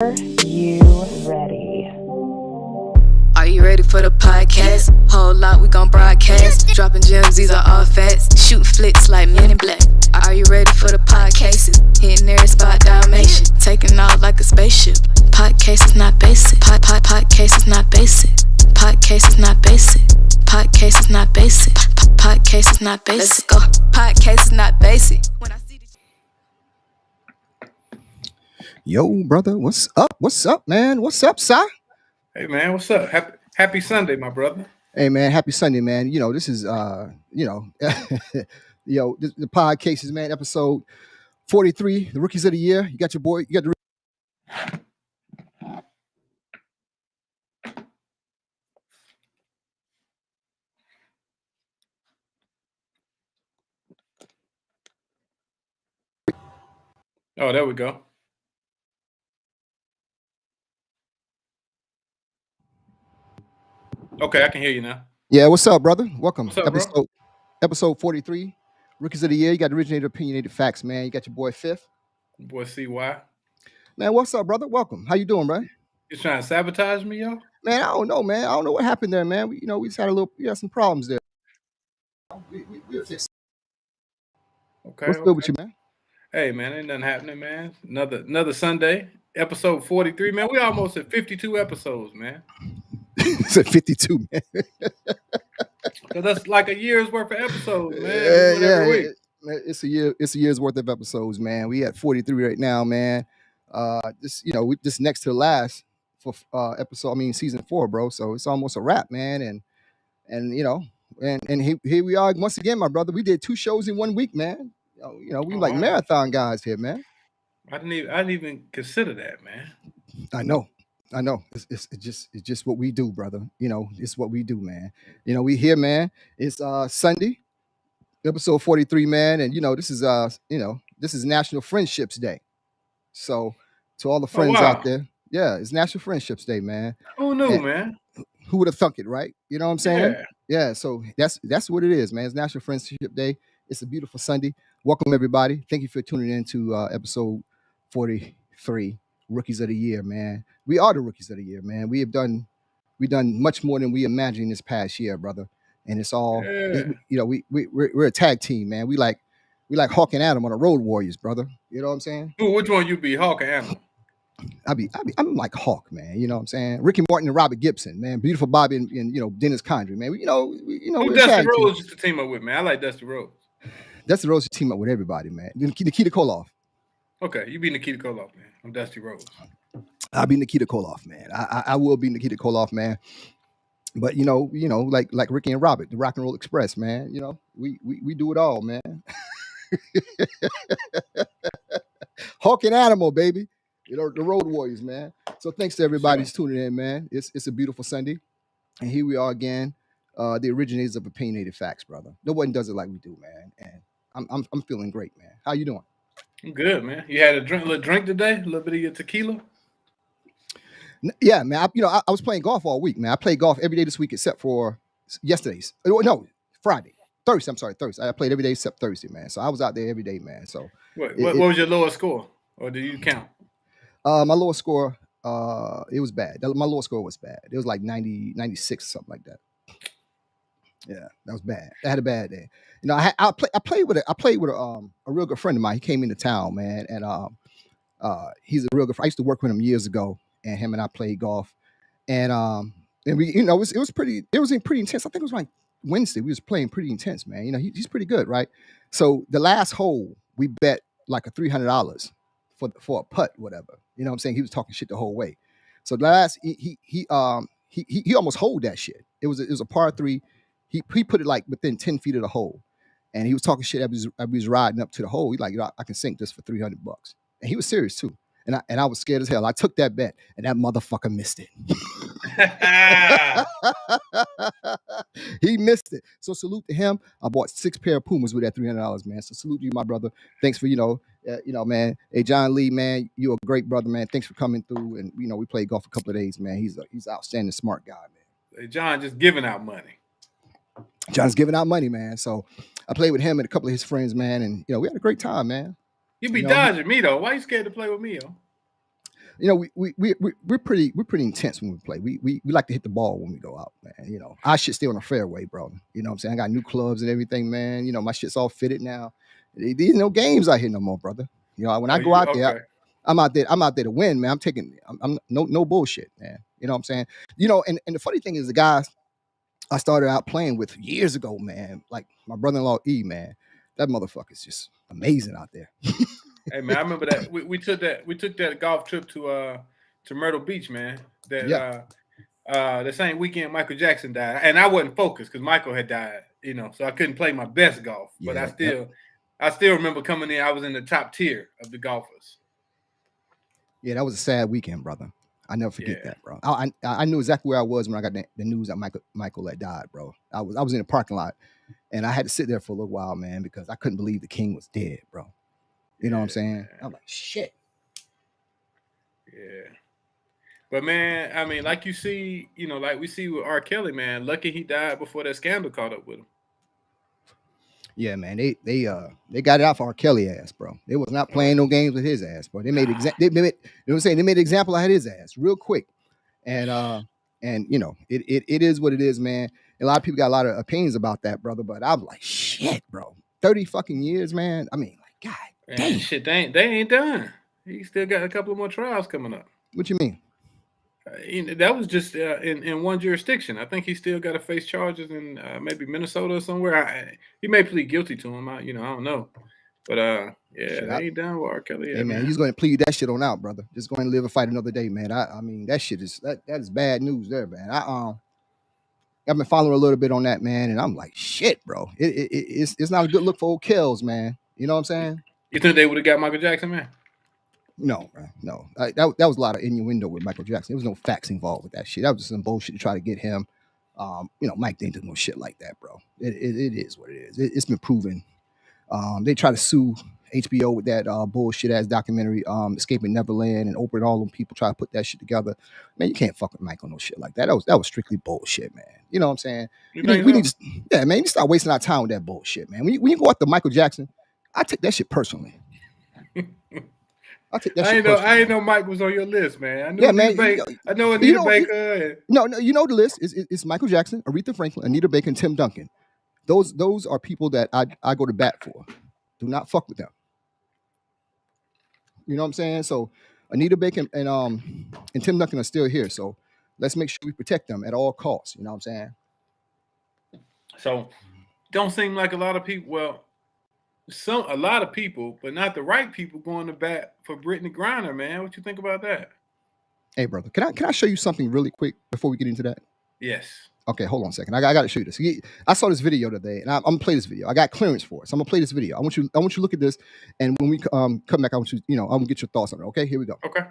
Are you ready? Are you ready for the podcast? Whole lot we gon' broadcast. Dropping gems, these are all facts. Shooting flicks like Men in Black. Are you ready for the podcases? Hitting every spot, Dalmatian. Taking off like a spaceship. Podcast is not basic. Podcast is not basic. Podcast is not basic. Podcast is not basic. Podcast is not basic. Let's go. Podcast is not basic. When I see the Yo, brother, what's up? What's up, man? What's up, Si? Hey man, what's up? Happy Sunday, my brother. Hey, man, happy Sunday, man. This is the Podcases, man, episode 43, the Rookies of the Year. You got your boy, you got the. Oh, there we go. Okay, I can hear you now. Yeah, what's up, brother? Welcome. What's up, bro? Episode 43, Rookies of the Year. You got the Opinionated-Facts, man. You got your boy Fifth. Boy, CY. Man, what's up, brother? Welcome. How you doing, bro? You trying to sabotage me, yo? Man, I don't know, man. I don't know what happened there, man. We just had we had some problems there. We'll fix it. Okay. What's good with you, man? Hey man, ain't nothing happening, man. Another Sunday, episode 43, man. We almost at 52 episodes, man. It's at 52, man. Cause that's like a year's worth of episodes, man. Every week. It's a year's worth of episodes, man. We at 43 right now, man. We just next to the last for season 4, bro. So it's almost a wrap, man. And here we are once again, my brother. We did 2 shows in 1 week, man. We like marathon guys here, man. I didn't even consider that, man. I know. It's just what we do, brother. It's what we do, man. We here, man. It's Sunday, episode 43, man, and this is National Friendships Day. So to all the friends out there, yeah, it's National Friendships Day, man. Who knew, man? Who would have thunk it, right? You know what I'm saying? Yeah. So that's what it is, man. It's National Friendship Day. It's a beautiful Sunday. Welcome everybody. Thank you for tuning in to episode 43, Rookies of the Year, man. We are the Rookies of the Year, man. We've done much more than we imagined this past year, brother. And it's all we're a tag team, man. We like Hawk and Adam on the Road Warriors, brother. You know what I'm saying? Which one you be, Hawk and Adam? I'm like Hawk, man. You know what I'm saying? Ricky Martin and Robert Gibson, man. Beautiful Bobby and Dennis Condrey, man. Who Dusty Rhodes used to team up with, man? I like Dusty Rhodes. Dusty Rhodes used to team up with everybody, man. Nikita Koloff. Okay, you be Nikita Koloff, man. I'm Dusty Rhodes. I'll be Nikita Koloff, man. I will be Nikita Koloff, man. But like Ricky and Robert, the Rock and Roll Express, man. We do it all, man. Hawk and Animal, baby. The Road Warriors, man. So thanks to everybody who's tuning in, man. It's a beautiful Sunday. And here we are again, the originators of Opinionated-Facts, brother. No one does it like we do, man. And I'm feeling great, man. How you doing? I'm good, man. You had a little drink today? A little bit of your tequila? Yeah, man. I was playing golf all week, man. I played golf every day this week except for yesterday's. No, Friday. Thursday. I'm sorry, Thursday. I played every day except Thursday, man. So I was out there every day, man. So what was your lowest score? Or do you count? My lowest score, it was bad. My lowest score was bad. It was like 90, 96, something like that. Yeah, that was bad. I had a bad day. I played with a real good friend of mine. He came into town, man, and he's a real good friend. I used to work with him years ago, and him and I played golf, and we, it was pretty intense. I think it was like Wednesday. We was playing pretty intense, man. He's pretty good, right? So the last hole, we bet like a $300 for a putt, whatever. You know what I'm saying? He was talking shit the whole way. So the last he almost hold that shit. It was a par 3. He put it like within 10 feet of the hole, and he was talking shit as we was riding up to the hole. He like, I can sink this for $300, and he was serious too. And I was scared as hell. I took that bet, and that motherfucker missed it. He missed it. So salute to him. I bought 6 pair of Pumas with that $300, man. So salute to you, my brother. Thanks for man. Hey, John Lee, man, you're a great brother, man. Thanks for coming through. And we played golf a couple of days, man. He's an outstanding, smart guy, man. Hey, John just giving out money. John's giving out money, man. So I played with him and a couple of his friends, man, and we had a great time, man. You be dodging me though. Why you scared to play with me, yo? you know, we're pretty intense when we play. We like to hit the ball when we go out, man. You know, our shit stay on the fairway, bro. You know what I'm saying? I got new clubs and everything, man. You know, my shit's all fitted now. These no games out here no more, brother. You know, when I go out there, I'm out there to win, man. I'm no bullshit, man. You know what I'm saying? You know, and the funny thing is the guys I started out playing with years ago, man. Like my brother-in-law E, man. That motherfucker's just amazing out there. Hey man, I remember that we took that golf trip to Myrtle Beach, man. That the same weekend Michael Jackson died, and I wasn't focused because Michael had died, you know, so I couldn't play my best golf. But I still remember coming in. I was in the top tier of the golfers. Yeah, that was a sad weekend, brother. I never forget that, bro. I knew exactly where I was when I got the news that Michael had died, bro. I was in the parking lot, and I had to sit there for a little while, man, because I couldn't believe the king was dead, bro. You know what I'm saying? I'm like, shit. Yeah. But man, I mean, like you see, you know, like we see with R. Kelly, man, lucky he died before that scandal caught up with him. Yeah, man, they got it out for R. Kelly ass, bro. They was not playing no games with his ass, bro. They made you know what I'm saying? They made an example out of his ass real quick. And you know, it is what it is, man. A lot of people got a lot of opinions about that, brother. But I'm like, shit, bro. 30 fucking years, man. I mean, like, God damn. Shit, they ain't done. He still got a couple of more trials coming up. What you mean? That was just in one jurisdiction. I think he still got to face charges in maybe Minnesota or somewhere. He may plead guilty to him. I don't know. But they ain't done with R. Kelly. Hey man, he's going to plead that shit on out, brother. Just go and live and fight another day, man. I mean, that shit is that is bad news there, man. I've been following a little bit on that, man, and I'm like, shit, bro. It's not a good look for old Kells, man. You know what I'm saying? You think they would have got Michael Jackson, man? No, bro, no. That was a lot of innuendo with Michael Jackson. There was no facts involved with that shit. That was just some bullshit to try to get him. You know, Mike didn't do no shit like that, bro. It is what it is. It's been proven. They try to sue HBO with that bullshit ass documentary, Escaping Neverland, and Oprah and all them people try to put that shit together. Man, you can't fuck with Mike on no shit like that. That was strictly bullshit, man. You know what I'm saying? We need to, man. You start wasting our time with that bullshit, man. When you go after Michael Jackson, I take that shit personally. I ain't know Mike was on your list, man. I know Anita Baker. No, you know the list. It's Michael Jackson, Aretha Franklin, Anita Baker, and Tim Duncan. Those are people that I go to bat for. Do not fuck with them. You know what I'm saying? So Anita Baker and Tim Duncan are still here. So let's make sure we protect them at all costs. You know what I'm saying? So don't seem like a lot of people. Well, a lot of people, but not the right people, going to bat for Britney Griner, man. What you think about that? Hey, brother, can I show you something really quick before we get into that? Yes. Okay, hold on a second. I got to show you this. I saw this video today, and I'm gonna play this video. I got clearance for it, so I'm gonna play this video. I want you to look at this, and when we come back, I want you, I'm gonna get your thoughts on it. Okay, here we go. Okay.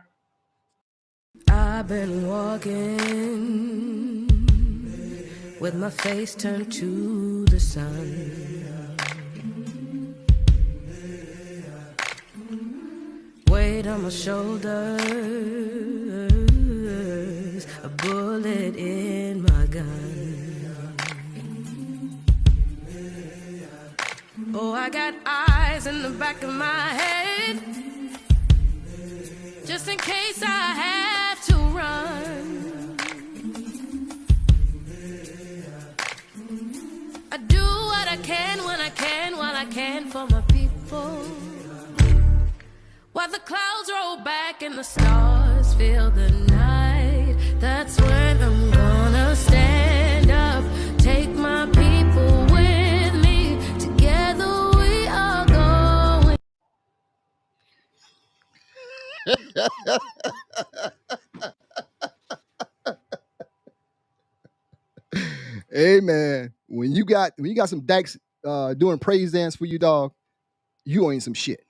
I've been walking with my face turned to the sun. Weight on my shoulders, a bullet in my gun. Oh, I got eyes in the back of my head, just in case I have to run. I do what I can when I can, while I can for my people. While the clouds roll back and the stars fill the night, that's when I'm gonna stand up, take my people with me, together we are going. Hey man, when you got some dykes doing praise dance for you, dog, you ain't some shit.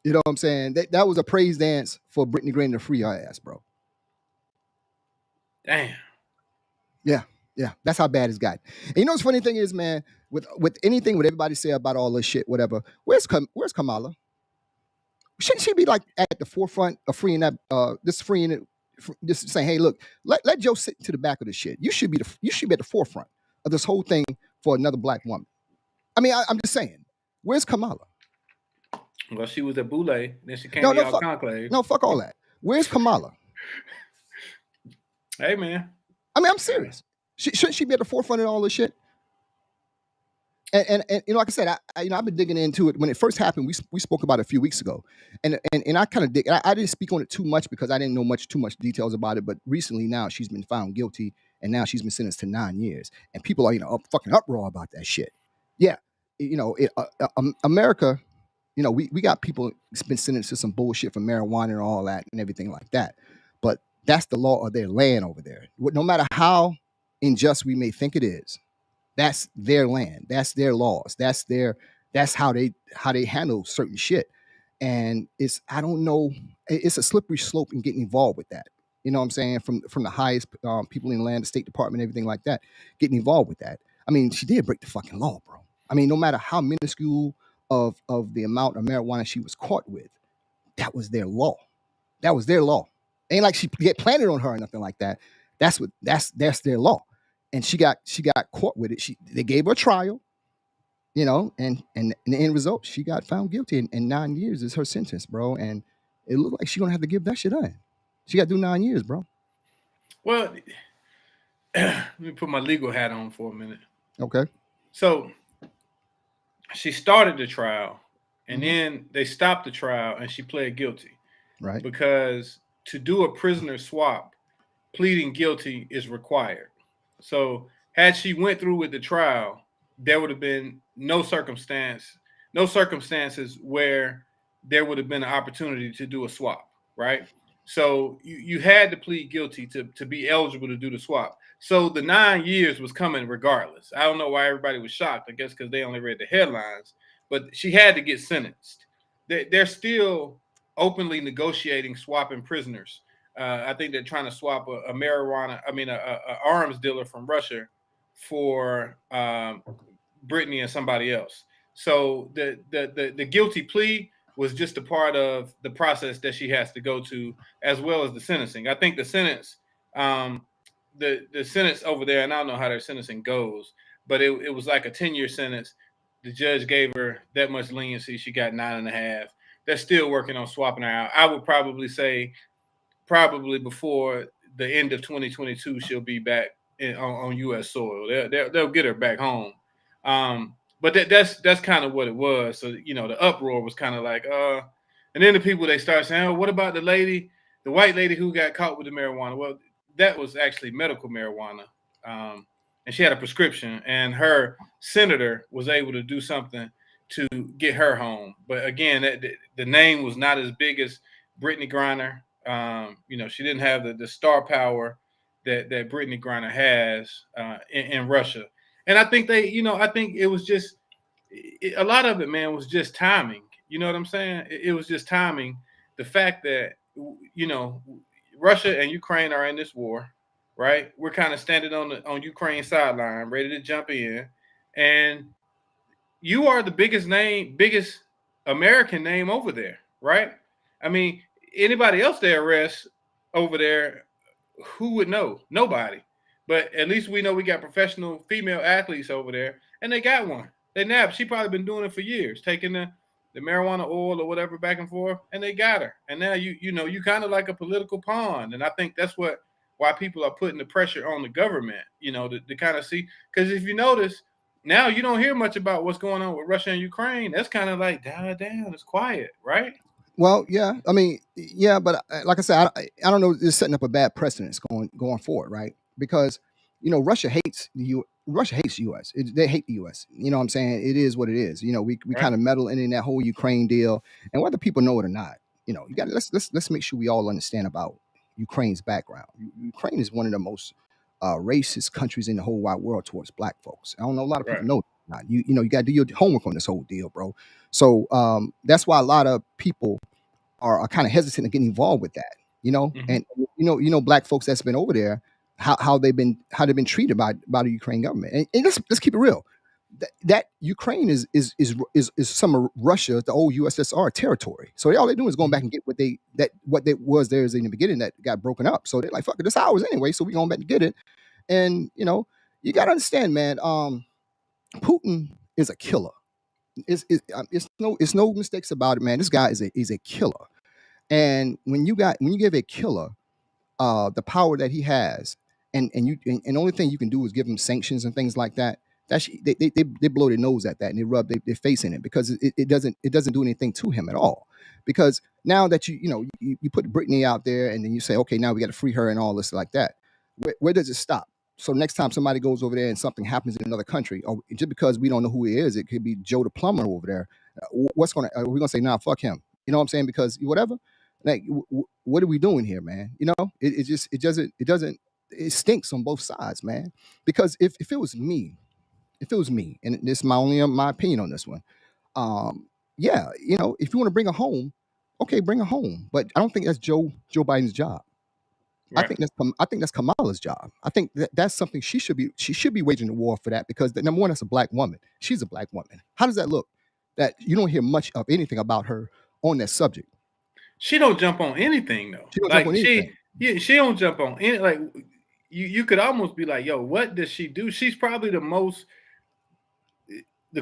You know what I'm saying? That was a praise dance for Britney Griner to free her ass, bro. Damn. Yeah. That's how bad it's got. And you know what's funny thing is, man, with anything, what everybody say about all this shit, whatever, where's Kamala? Shouldn't she be like at the forefront of freeing that, freeing it, just saying, hey, look, let Joe sit to the back of the shit. You should be at the forefront of this whole thing for another black woman. I mean, I'm just saying, where's Kamala? Well, she was at Boulay, then she came to y'all conclave. No, fuck all that. Where's Kamala? Hey, man. I mean, I'm serious. Shouldn't she be at the forefront of all this shit? And you know, like I said, I've been digging into it when it first happened. We spoke about it a few weeks ago, and I kind of dig. I didn't speak on it too much because I didn't know too much details about it. But recently, now she's been found guilty, and now she's been sentenced to 9 years, and people are fucking uproar about that shit. Yeah, America, we got people been sentenced to some bullshit for marijuana and all that and everything like that, but that's the law of their land over there. No matter how unjust we may think it is. That's their land. That's their laws. That's how they handle certain shit. And I don't know, it's a slippery slope in getting involved with that. You know what I'm saying? From the highest people in the land, the State Department, everything like that, getting involved with that. I mean, she did break the fucking law, bro. I mean, no matter how minuscule of the amount of marijuana she was caught with, that was their law. That was their law. Ain't like she get planted on her or nothing like that. That's their law. And she got caught with it. They gave her a trial, and the end result, she got found guilty, and 9 years is her sentence, bro. And it looked like she's gonna have to give that shit in. She got to do 9 years, bro. Well, let me put my legal hat on for a minute. Okay. So she started the trial, and then they stopped the trial, and she pled guilty. Right. Because to do a prisoner swap, pleading guilty is required. So had she went through with the trial, there would have been no circumstances where there would have been an opportunity to do a swap, right? So you had to plead guilty to be eligible to do the swap. So the 9 years was coming regardless. I don't know why everybody was shocked. I guess because they only read the headlines. But she had to get sentenced. They're still openly negotiating swapping prisoners. I think they're trying to swap a arms dealer from Russia for Britney and somebody else. So the guilty plea was just a part of the process that she has to go to, as well as the sentencing. I think the sentence, the sentence over there, and I don't know how their sentencing goes, but it was like a 10-year sentence. The judge gave her that much leniency. She got 9.5. They're still working on swapping her out. I would probably say before the end of 2022, she'll be back on U.S. soil. They'll get her back home. But that's kind of what it was. So, the uproar was kind of like, and then the people, they start saying, oh, what about the white lady who got caught with the marijuana? Well, that was actually medical marijuana. And she had a prescription, and her senator was able to do something to get her home. But again, the name was not as big as Britney Griner. She didn't have the star power that Britney Griner has in Russia. And I think I think it was just a lot of it, man, was just timing. You know what I'm saying? It was just timing. The fact that, Russia and Ukraine are in this war, right? We're kind of standing on Ukraine's sideline, ready to jump in. And you are the biggest American name over there, right? I mean, anybody else they arrest over there, who would know? Nobody. But at least we know we got professional female athletes over there, and they got one. They nabbed. She probably been doing it for years, taking the marijuana oil or whatever back and forth, and they got her. And now you kind of like a political pawn. And I think that's why people are putting the pressure on the government, to kind of see. Because if you notice, now you don't hear much about what's going on with Russia and Ukraine. That's kind of like died down. It's quiet, right? Well, yeah. I mean, yeah, but like I said, I don't know. It's setting up a bad precedence going forward, right? Because Russia hates the U.S. They hate the U.S. You know what I'm saying? It is what it is. We Right. kind of meddle in that whole Ukraine deal, and whether people know it or not, you got let's make sure we all understand about Ukraine's background. Ukraine is one of the most racist countries in the whole wide world towards black folks. I don't know a lot of people Right. know that. You got to do your homework on this whole deal, bro. So that's why a lot of people are kind of hesitant to get involved with that. And black folks that's been over there, how they've been treated by the Ukraine government. And let's keep it real. That Ukraine is some of Russia, the old USSR territory. So all they're doing is going back and get what they was theirs in the beginning that got broken up. So they're like, fuck it, this ours anyway. So we going back to get it. And you got to understand, man. Putin is a killer. It's no mistakes about it, man. This guy is a killer. And when you give a killer the power that he has, and the only thing you can do is give him sanctions and things like that. They blow their nose at that, and they rub their face in it, because it doesn't do anything to him at all. Because now that you put Britney out there, and then you say, okay, now we got to free her and all this like that. Where does it stop? So next time somebody goes over there and something happens in another country, or just because we don't know who he is, it could be Joe the plumber over there. We're gonna say, nah, fuck him. You know what I'm saying? Because whatever. Like, what are we doing here, man? It stinks on both sides, man. Because if it was me, and this is my opinion on this one, yeah, if you want to bring her home, okay, bring her home. But I don't think that's Joe Biden's job. Right. I think that's Kamala's job. I think that's something she should be waging the war for that, because number one, that's a black woman. She's a black woman. How does that look? That you don't hear much of anything about her on that subject. She don't jump on anything though. She don't jump on anything. She don't jump on any, like, you could almost be like, yo, what does she do? She's probably the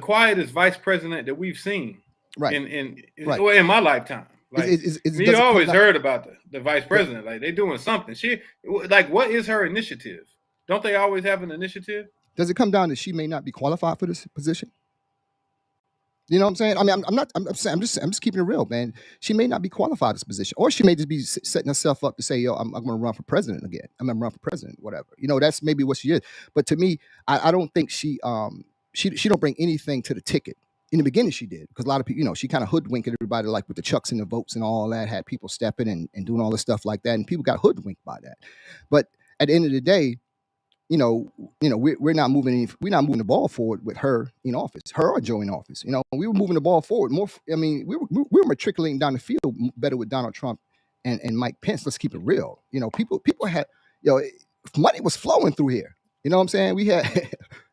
quietest vice president that we've seen, right, in my lifetime. Like, you always heard about the vice president, like they doing something. What is her initiative? Don't they always have an initiative? Does it come down to she may not be qualified for this position? You know what I'm saying? I mean, I'm just keeping it real, man. She may not be qualified for this position, or she may just be setting herself up to say, yo, I'm going to run for president again. I'm going to run for president, whatever. That's maybe what she is. But to me, I don't think she don't bring anything to the ticket. In the beginning, she did, because a lot of people, she kind of hoodwinked everybody, like with the chucks and the votes and all that, had people stepping and doing all this stuff like that, and people got hoodwinked by that. But at the end of the day, we're not moving the ball forward with her in office, her or Joe in office. We were moving the ball forward more. I mean, we were matriculating down the field better with Donald Trump and Mike Pence. Let's keep it real. People had, money was flowing through here. You know what I'm saying? We had,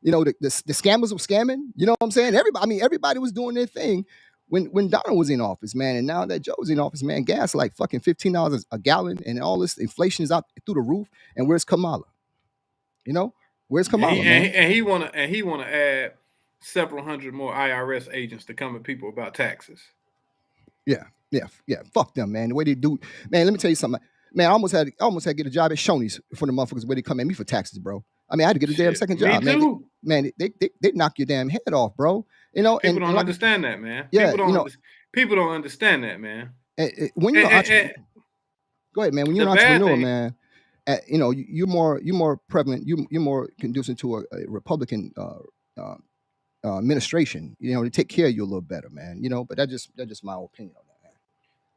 the scammers were scamming. You know what I'm saying? Everybody was doing their thing when Donald was in office, man. And now that Joe's in office, man, gas like fucking $15 a gallon, and all this inflation is out through the roof. And where's Kamala? Where's Kamala, man? And he wanna add several hundred more IRS agents to come at people about taxes. Yeah. Fuck them, man. The way they do, man. Let me tell you something, man. I almost had to get a job at Shoney's for the motherfuckers where they come at me for taxes, bro. I mean, I had to get a damn second job, too. man. They knock your damn head off, bro. People don't understand that, man. Yeah, people don't understand that, man. When you're go ahead, man. When you're an entrepreneur, man. You're more prevalent. You're more conducive to a Republican administration. To take care of you a little better, man. But that's just my opinion on that,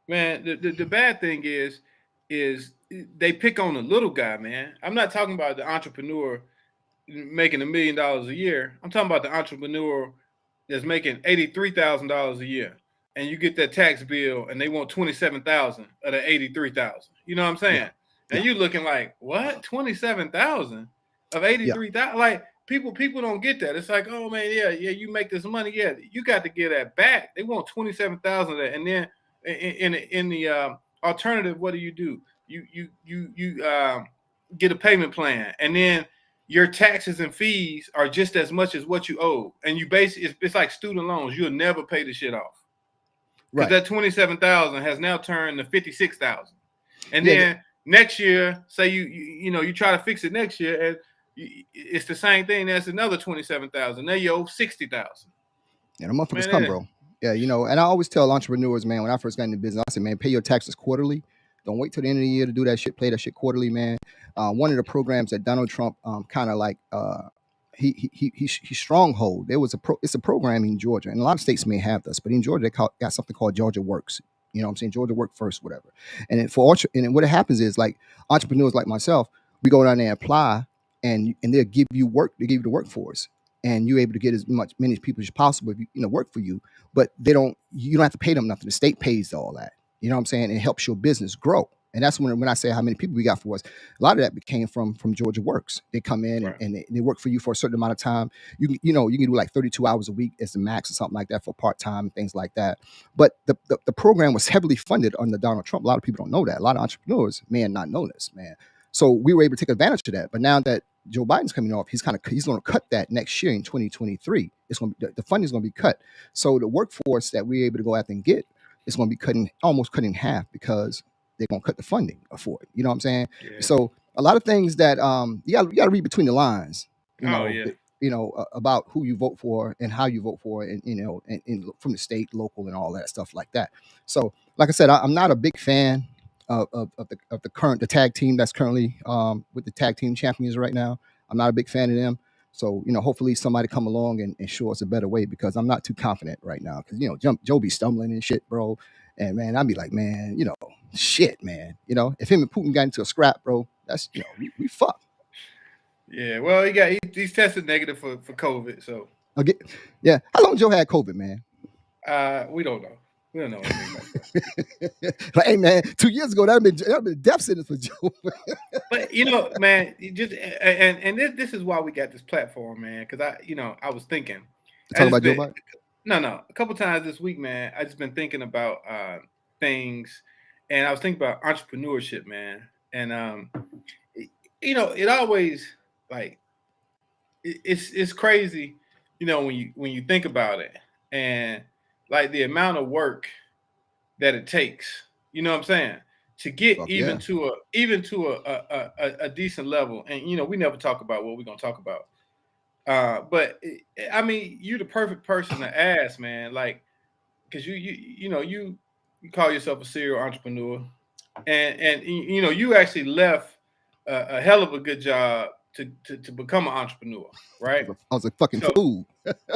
man. The bad thing is they pick on the little guy, man. I'm not talking about the entrepreneur making $1 million a year. I'm talking about the entrepreneur that's making $83,000 a year, and you get that tax bill, and they want $27,000 of the $83,000. You know what I'm saying? Yeah. And you looking like, what? 27,000 of 83,000? Like, people don't get that. It's like, oh man, yeah, you make this money, yeah, you got to get that back. They want 27,000 of that, and then in the alternative, what do? You get a payment plan, and then your taxes and fees are just as much as what you owe, and you it's like student loans. You'll never pay the shit off, because that 27,000 has now turned to 56,000, and then next year, say you try to fix it next year, and it's the same thing. That's another 27,000. Now you owe 60,000. Yeah, the motherfuckers come, bro. Yeah, and I always tell entrepreneurs, man, when I first got into business, I said, man, pay your taxes quarterly. Don't wait till the end of the year to do that shit. Play that shit quarterly, man. One of the programs that Donald Trump kind of like he stronghold. It's a program in Georgia, and a lot of states may have this, but in Georgia they got something called Georgia Works. You know what I'm saying? Georgia Work First, whatever. And what happens is, like, entrepreneurs like myself, we go down there and apply, and they'll give you work. They give you the workforce, and you're able to get as many people as possible if you work for you. But you don't have to pay them nothing. The state pays all that. You know what I'm saying? It helps your business grow. And that's when I say how many people we got for us. A lot of that came from Georgia Works. They come in and they work for you for a certain amount of time. You can do like 32 hours a week as the max or something like that for part-time and things like that. But the program was heavily funded under Donald Trump. A lot of people don't know that. A lot of entrepreneurs may not know this, man. So we were able to take advantage of that. But now that Joe Biden's coming off, he's going to cut that next year in 2023. The funding is going to be cut. So the workforce that we're able to go out and get, it's going to be almost cut in half because they're going to cut the funding for it. You know what I'm saying? Yeah. So a lot of things that you got to read between the lines. Oh, yeah. About who you vote for and how you vote for it, and from the state, local, and all that stuff like that. So, like I said, I'm not a big fan of the tag team that's currently with the tag team champions right now. I'm not a big fan of them. So, hopefully somebody come along and show us a better way, because I'm not too confident right now. Because, Joe be stumbling and shit, bro. And, man, I'd be like, man, shit, man. If him and Putin got into a scrap, bro, that's, we fucked. Yeah, well, he's tested negative for COVID, so. Okay. Yeah. How long Joe had COVID, man? We don't know. We don't know anything like that. Like, hey, man, 2 years ago, that'd been a death sentence for Joe. But man, this is why we got this platform, man. Because I was thinking. Talk about Joe Biden? No. A couple times this week, man, I just been thinking about things, and I was thinking about entrepreneurship, man. And it always, like, it's crazy, when you think about it, and like the amount of work that it takes, you know what I'm saying, to get to a decent level. And we never talk about what we're gonna talk about. But I mean, you're the perfect person to ask, man. Like, because you call yourself a serial entrepreneur, and you actually left a hell of a good job to become an entrepreneur, right? I was a fucking fool.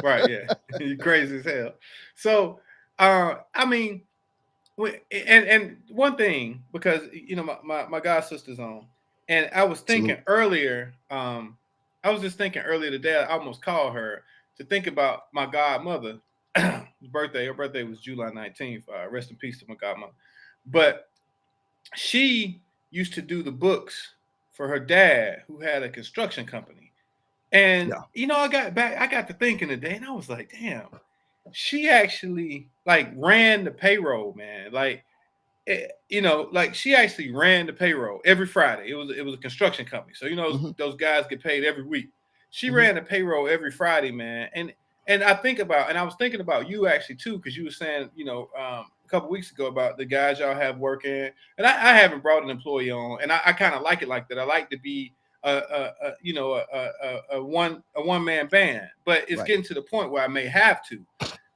Right, yeah. You're crazy as hell. So, I mean, and one thing, because my god sister's on, and I was thinking earlier, I was just thinking earlier today, I almost called her to think about my godmother. birthday. Her birthday was July 19th. Rest in peace to my godmother. But she used to do the books for her dad, who had a construction company. And I got to thinking today, and I was like, damn, she actually like ran the payroll, man. Like, like she actually ran the payroll every Friday. It was a construction company, so those guys get paid every week. She ran the payroll every Friday, man. And I was thinking about you actually too, because you were saying, a couple weeks ago about the guys y'all have working, and I haven't brought an employee on, and I kind of like it like that. I like to be a one man band, but it's getting to the point where I may have to.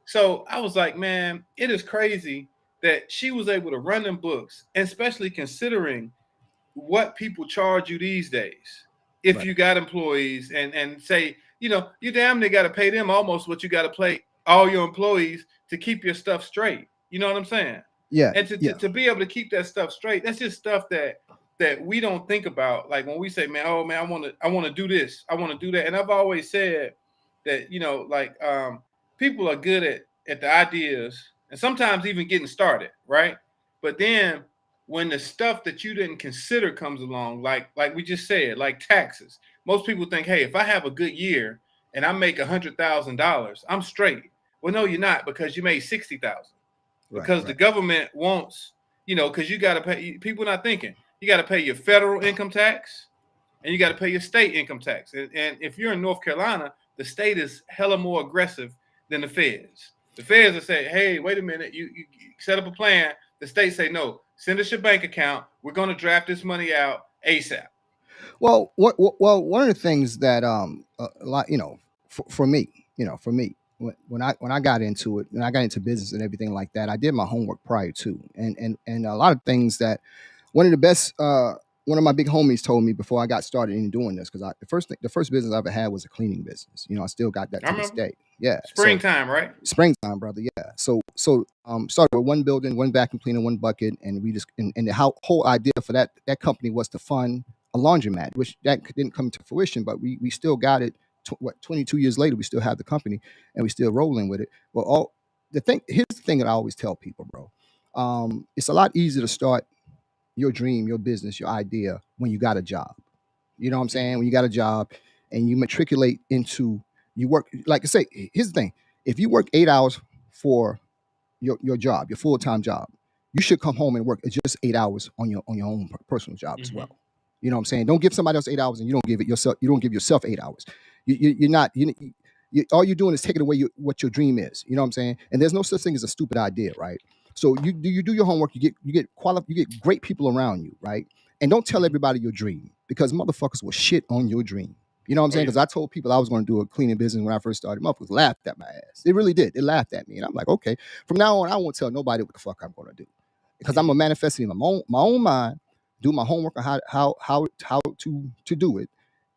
So I was like, man, it is crazy that she was able to run them books, and especially considering what people charge you these days. If you got employees, and say, you damn near got to pay them almost what you got to pay all your employees to keep your stuff straight. You know what I'm saying? Yeah. And to be able to keep that stuff straight, that's just stuff that we don't think about. Like when we say, man, oh man, I want to do this, I want to do that. And I've always said that, people are good at the ideas, and sometimes even getting started, right? But then when the stuff that you didn't consider comes along, like we just said, like taxes, most people think, hey, if I have a good year and I make $100,000, I'm straight. Well, no, you're not, because you made $60,000. Because the government wants, because you got to pay. People not thinking you got to pay your federal income tax, and you got to pay your state income tax. And if you're in North Carolina, the state is hella more aggressive than the feds. The feds will say, hey, wait a minute, you set up a plan. The state say, no, send us your bank account. We're going to draft this money out ASAP. Well, one of the things that for me, when I got into it, when I got into business and everything like that, I did my homework prior to, and a lot of things that one of my big homies told me before I got started in doing this, because the first business I ever had was a cleaning business. I still got that to this day. Yeah, springtime, right? Springtime, brother. Yeah. So started with one building, one vacuum cleaner, one bucket, and we just and the whole idea for that company was to fund a laundromat, which that didn't come to fruition, but we still got it. 22 years later, we still have the company, and we still rolling with it. Well, here's the thing that I always tell people, bro. It's a lot easier to start your dream, your business, your idea when you got a job. You know what I'm saying? When you got a job and you matriculate into, you work, like I say, here's the thing. If you work 8 hours for your job, your full-time job, you should come home and work just 8 hours on your own personal job as well. You know what I'm saying? Don't give somebody else 8 hours and you don't give yourself 8 hours. All you're doing is taking away what your dream is. You know what I'm saying? And there's no such thing as a stupid idea, right? So you do your homework, you get great people around you, right? And don't tell everybody your dream, because motherfuckers will shit on your dream. You know what I'm Oh, saying? yeah. Because I told people I was going to do a cleaning business when I first started. Motherfuckers laughed at my ass. They really did. They laughed at me. And I'm like, okay, from now on, I won't tell nobody what the fuck I'm going to do, because I'm going to manifest it in my own mind, do my homework on how to do it.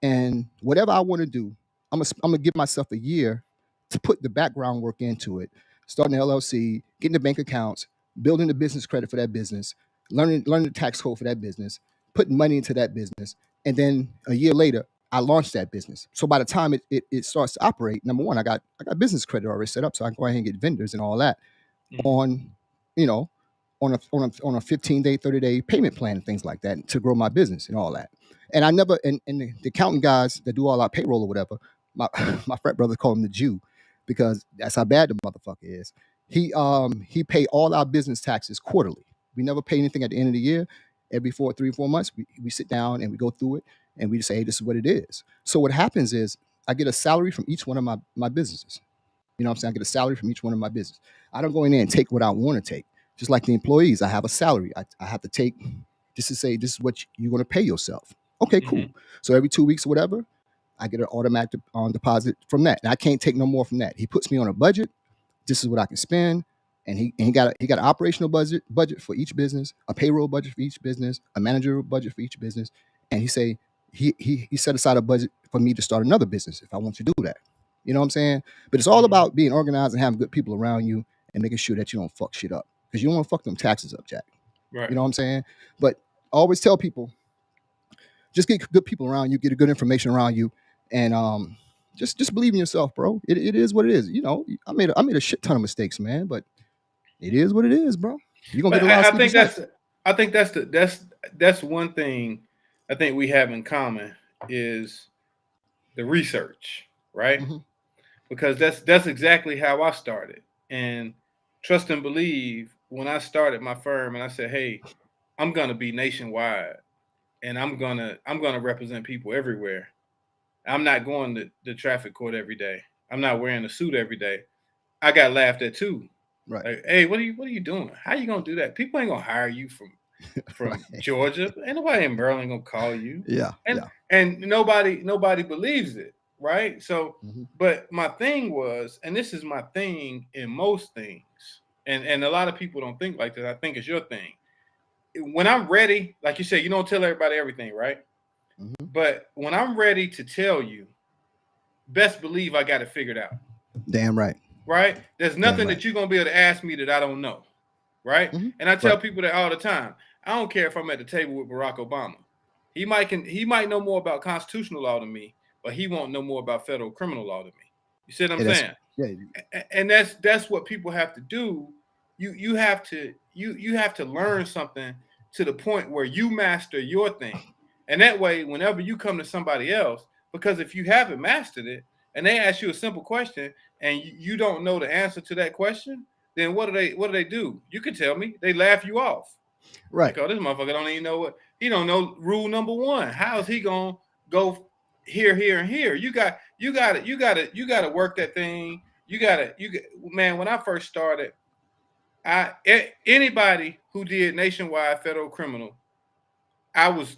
And whatever I want to do, I'm gonna give myself a year to put the background work into it, starting an LLC, getting the bank accounts, building the business credit for that business, learning the tax code for that business, putting money into that business, and then a year later, I launched that business. So by the time it starts to operate, number one, I got business credit already set up, so I can go ahead and get vendors and all that on, you know, on a 15-day, 30-day payment plan and things like that to grow my business and all that. And I never and the accountant guys that do all our payroll or whatever, my my frat brother called him the Jew, because that's how bad the motherfucker is. He pay all our business taxes quarterly. We never pay anything at the end of the year. Every 3 or 4 months, we sit down and we go through it, and we just say, hey, this is what it is. So what happens is I get a salary from each one of my businesses. You know what I'm saying? I get a salary from each one of my business. I don't go in there and take what I want to take. Just like the employees, I have a salary. I have to take just to say, this is what you're going to pay yourself. Okay, cool. So every 2 weeks or whatever, I get an automatic deposit from that. And I can't take no more from that. He puts me on a budget. This is what I can spend. And he got an operational budget for each business, a payroll budget for each business, a managerial budget for each business. And he set aside a budget for me to start another business if I want to do that. You know what I'm saying? But it's all about being organized and having good people around you and making sure that you don't fuck shit up, because you don't want to fuck them taxes up, Jack. Right. You know what I'm saying? But I always tell people, just get good people around you, get good information around you, and just believe in yourself, bro. It is what it is. You know, I made a shit ton of mistakes, man, but it is what it is, bro. You're gonna But get a lot of I think sleepless nights. I think that's one thing I think we have in common is the research, right? Mhm. Because that's exactly how I started. And trust and believe, when I started my firm and I said, hey, I'm gonna be nationwide and I'm gonna represent people everywhere. I'm not going to the traffic court every day. I'm not wearing a suit every day. I got laughed at too. Right. Like, hey, what are you doing? How you gonna do that? People ain't gonna hire you from Right. Georgia. Ain't nobody in Maryland gonna call you. Yeah. And Yeah. and nobody believes it, right? So, Mhm. but my thing was, and this is my thing in most things, and a lot of people don't think like that. I think it's your thing. When I'm ready, like you said, you don't tell everybody everything, right? Mhm. But when I'm ready to tell you, best believe I got it figured out. Damn right. Right? There's nothing right. that you're gonna be able to ask me that I don't know. Right? Mhm. And I tell Right. people that all the time. I don't care if I'm at the table with Barack Obama. He might know more about constitutional law than me, but he won't know more about federal criminal law than me. You see what I'm Hey, that's saying? yeah. And that's what people have to do. You have to learn something to the point where you master your thing. And that way, whenever you come to somebody else, because if you haven't mastered it and they ask you a simple question and you don't know the answer to that question, then what do they do? You can tell me. They laugh you off. Right. Like, oh, this motherfucker don't even know he don't know rule number one. How is he gonna go here, and here? You got to work that thing. Man, when I first started, anybody who did nationwide federal criminal, I was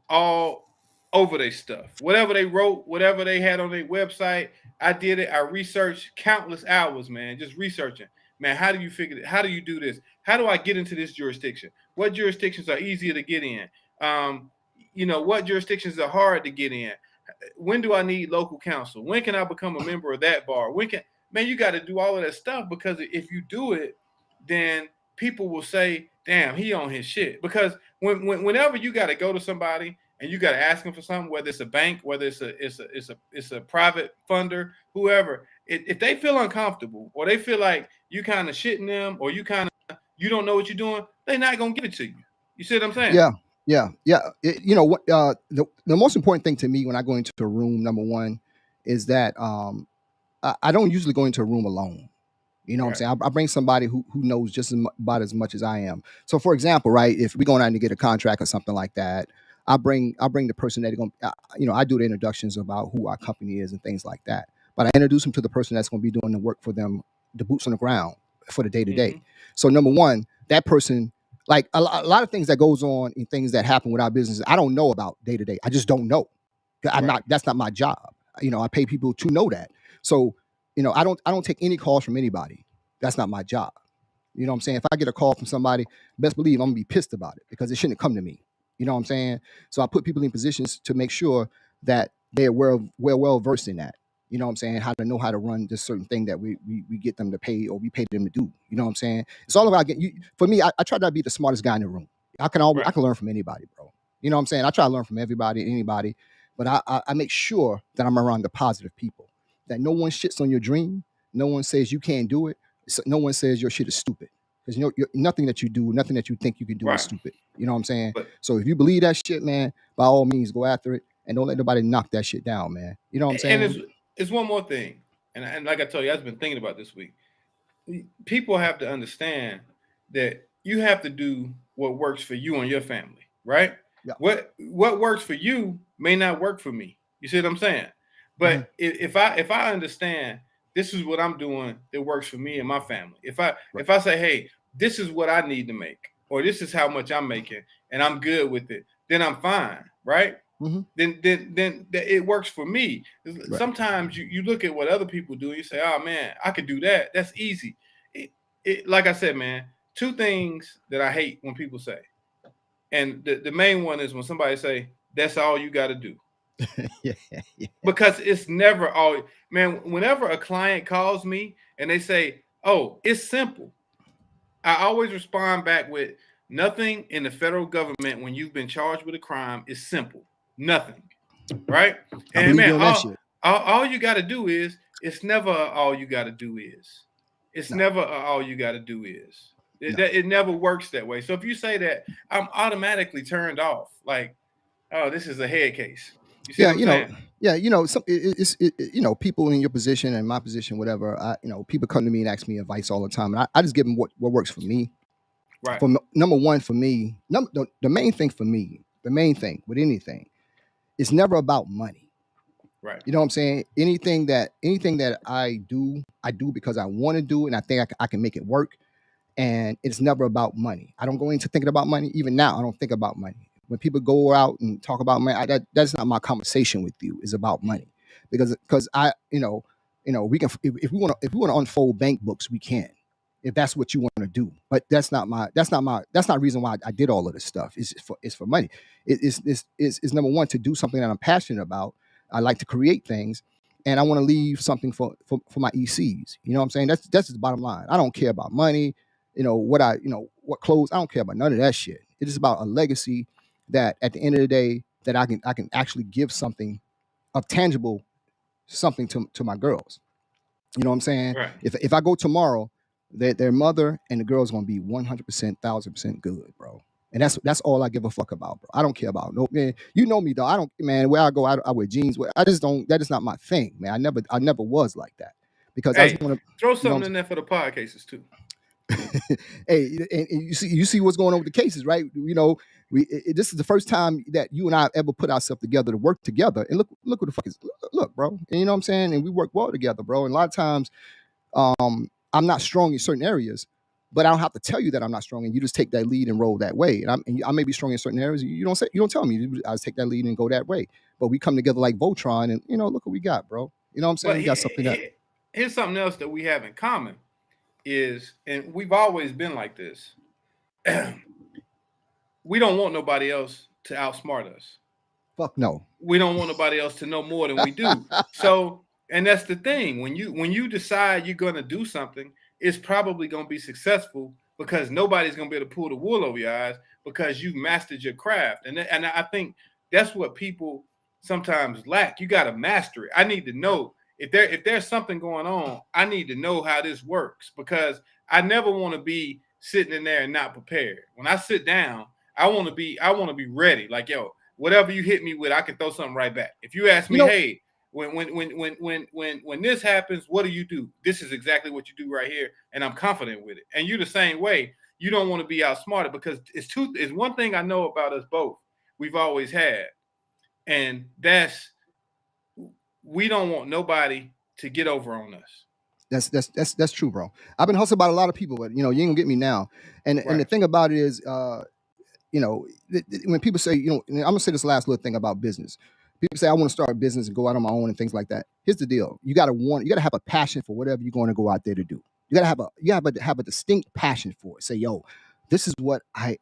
all over their stuff. Whatever they wrote, whatever they had on their website, I did it. I researched countless hours, man, just researching. Man, how do you figure it? How do you do this? How do I get into this jurisdiction? What jurisdictions are easier to get in? What jurisdictions are hard to get in? When do I need local counsel? When can I become a member of that bar? You got to do all of that stuff, because if you do it, then people will say, damn, he on his shit. Because whenever you got to go to somebody and you got to ask them for something, whether it's a bank, whether it's a private funder, whoever, if they feel uncomfortable or they feel like you kind of shitting them or you don't know what you're doing, they're not gonna give it to you. You see what I'm saying? Yeah. You know what? The most important thing to me when I go into a room, number one, is that I don't usually go into a room alone. You know what I'm saying? I bring somebody who knows just about as much as I am. So, for example, right, if we're going out to get a contract or something like that, I bring the person that going. I do the introductions about who our company is and things like that. But I introduce them to the person that's going to be doing the work for them, the boots on the ground. for the day to day. So number one, that person, like a lot of things that goes on and things that happen with our business, I don't know about day to day. I just don't know. That's not my job. I pay people to know that. So, I don't take any calls from anybody. That's not my job. You know what I'm saying? If I get a call from somebody, best believe I'm gonna be pissed about it because it shouldn't come to me. You know what I'm saying? So I put people in positions to make sure that they're well versed in that. You know what I'm saying? How to know how to run this certain thing that we get them to pay or we pay them to do. You know what I'm saying? It's all about getting you. For me, I try to be the smartest guy in the room. I can learn from anybody, bro. You know what I'm saying? I try to learn from everybody, anybody, but I make sure that I'm around the positive people. That no one shits on your dream. No one says you can't do it. No one says your shit is stupid. Because nothing that you do, nothing that you think you can do is stupid. You know what I'm saying? So if you believe that shit, man, by all means go after it and don't let nobody knock that shit down, man. You know what I'm saying? And it's one more thing, and like I told you, I've been thinking about this week. People have to understand that you have to do what works for you and your family, right? Yeah. What works for you may not work for me. You see what I'm saying? But if I understand this is what I'm doing that works for me and my family. If I say, hey, this is what I need to make, or this is how much I'm making, and I'm good with it, then I'm fine, right? Then it works for me. Right. Sometimes you look at what other people do, and you say, oh man, I could do that. That's easy. Like I said, man, two things that I hate when people say, and the main one is when somebody say, that's all you got to do. Yeah. Because it's never all, man. Whenever a client calls me and they say, oh, it's simple, I always respond back with, nothing in the federal government when you've been charged with a crime is simple. Nothing. Right? And man, all you got to do is, it's never all you got to do is. It's never all you got to do is. It never works that way. So if you say that, I'm automatically turned off. Like, oh, this is a head case. People in your position and my position, whatever, people come to me and ask me advice all the time. And I just give them what works for me. Right. Number one, for me, the main thing for me, the main thing with anything, it's never about money. Right. You know what I'm saying? Anything that I do because I want to do it, and I think I can make it work. And it's never about money. I don't go into thinking about money. Even now, I don't think about money. When people go out and talk about money, that's not my conversation with you. It's about money, because I, we can, if we want to unfold bank books, we can, if that's what you want to do. But that's not the reason why I did all of this stuff. It's for money. It's number one, to do something that I'm passionate about. I like to create things, and I want to leave something for my ECs. You know what I'm saying? That's just the bottom line. I don't care about money. What clothes, I don't care about none of that shit. It is about a legacy that at the end of the day, that I can actually give something of tangible, something to my girls. You know what I'm saying? Right. If I go tomorrow, their mother and the girl's gonna be 100%, 1000% good, bro. And that's all I give a fuck about, bro. I don't care about no, man. You know me, though. I don't, man. Where I go, I wear jeans. I just don't. That is not my thing, man. I never was like that, because I just want to throw something in there for the podcases too. Hey, and you see what's going on with the cases, right? This is the first time that you and I have ever put ourselves together to work together. And look what the fuck is, look, bro. And you know what I'm saying? And we work well together, bro. And a lot of times, I'm not strong in certain areas, but I don't have to tell you that I'm not strong, and you just take that lead and roll that way. And I may be strong in certain areas. You don't tell me. I just take that lead and go that way. But we come together like Voltron, and look what we got, bro. You know what I'm saying? We got something that. Here's something else that we have in common. And we've always been like this. We don't want nobody else to outsmart us. Fuck no. We don't want nobody else to know more than we do. So, and that's the thing. When you decide you're going to do something, it's probably going to be successful, because nobody's going to be able to pull the wool over your eyes, because you've mastered your craft. And I think that's what people sometimes lack. You got to master it. I need to know. If there's something going on, I need to know how this works, because I never want to be sitting in there and not prepared. When I sit down, I want to be ready. Like, yo, whatever you hit me with, I can throw something right back. If you ask me, hey, when this happens, what do you do? This is exactly what you do right here, and I'm confident with it. And you're the same way. You don't want to be outsmarted, because it's one thing I know about us both. We've always had, and that's, we don't want nobody to get over on us. That's true, bro. I've been hustled by a lot of people, but you ain't gonna get me now. And the thing about it is, when people say, and I'm gonna say this last little thing about business. People say I want to start a business and go out on my own and things like that. Here's the deal: you gotta have a passion for whatever you're going to go out there to do. You gotta have a distinct passion for it. Say, yo, this is what I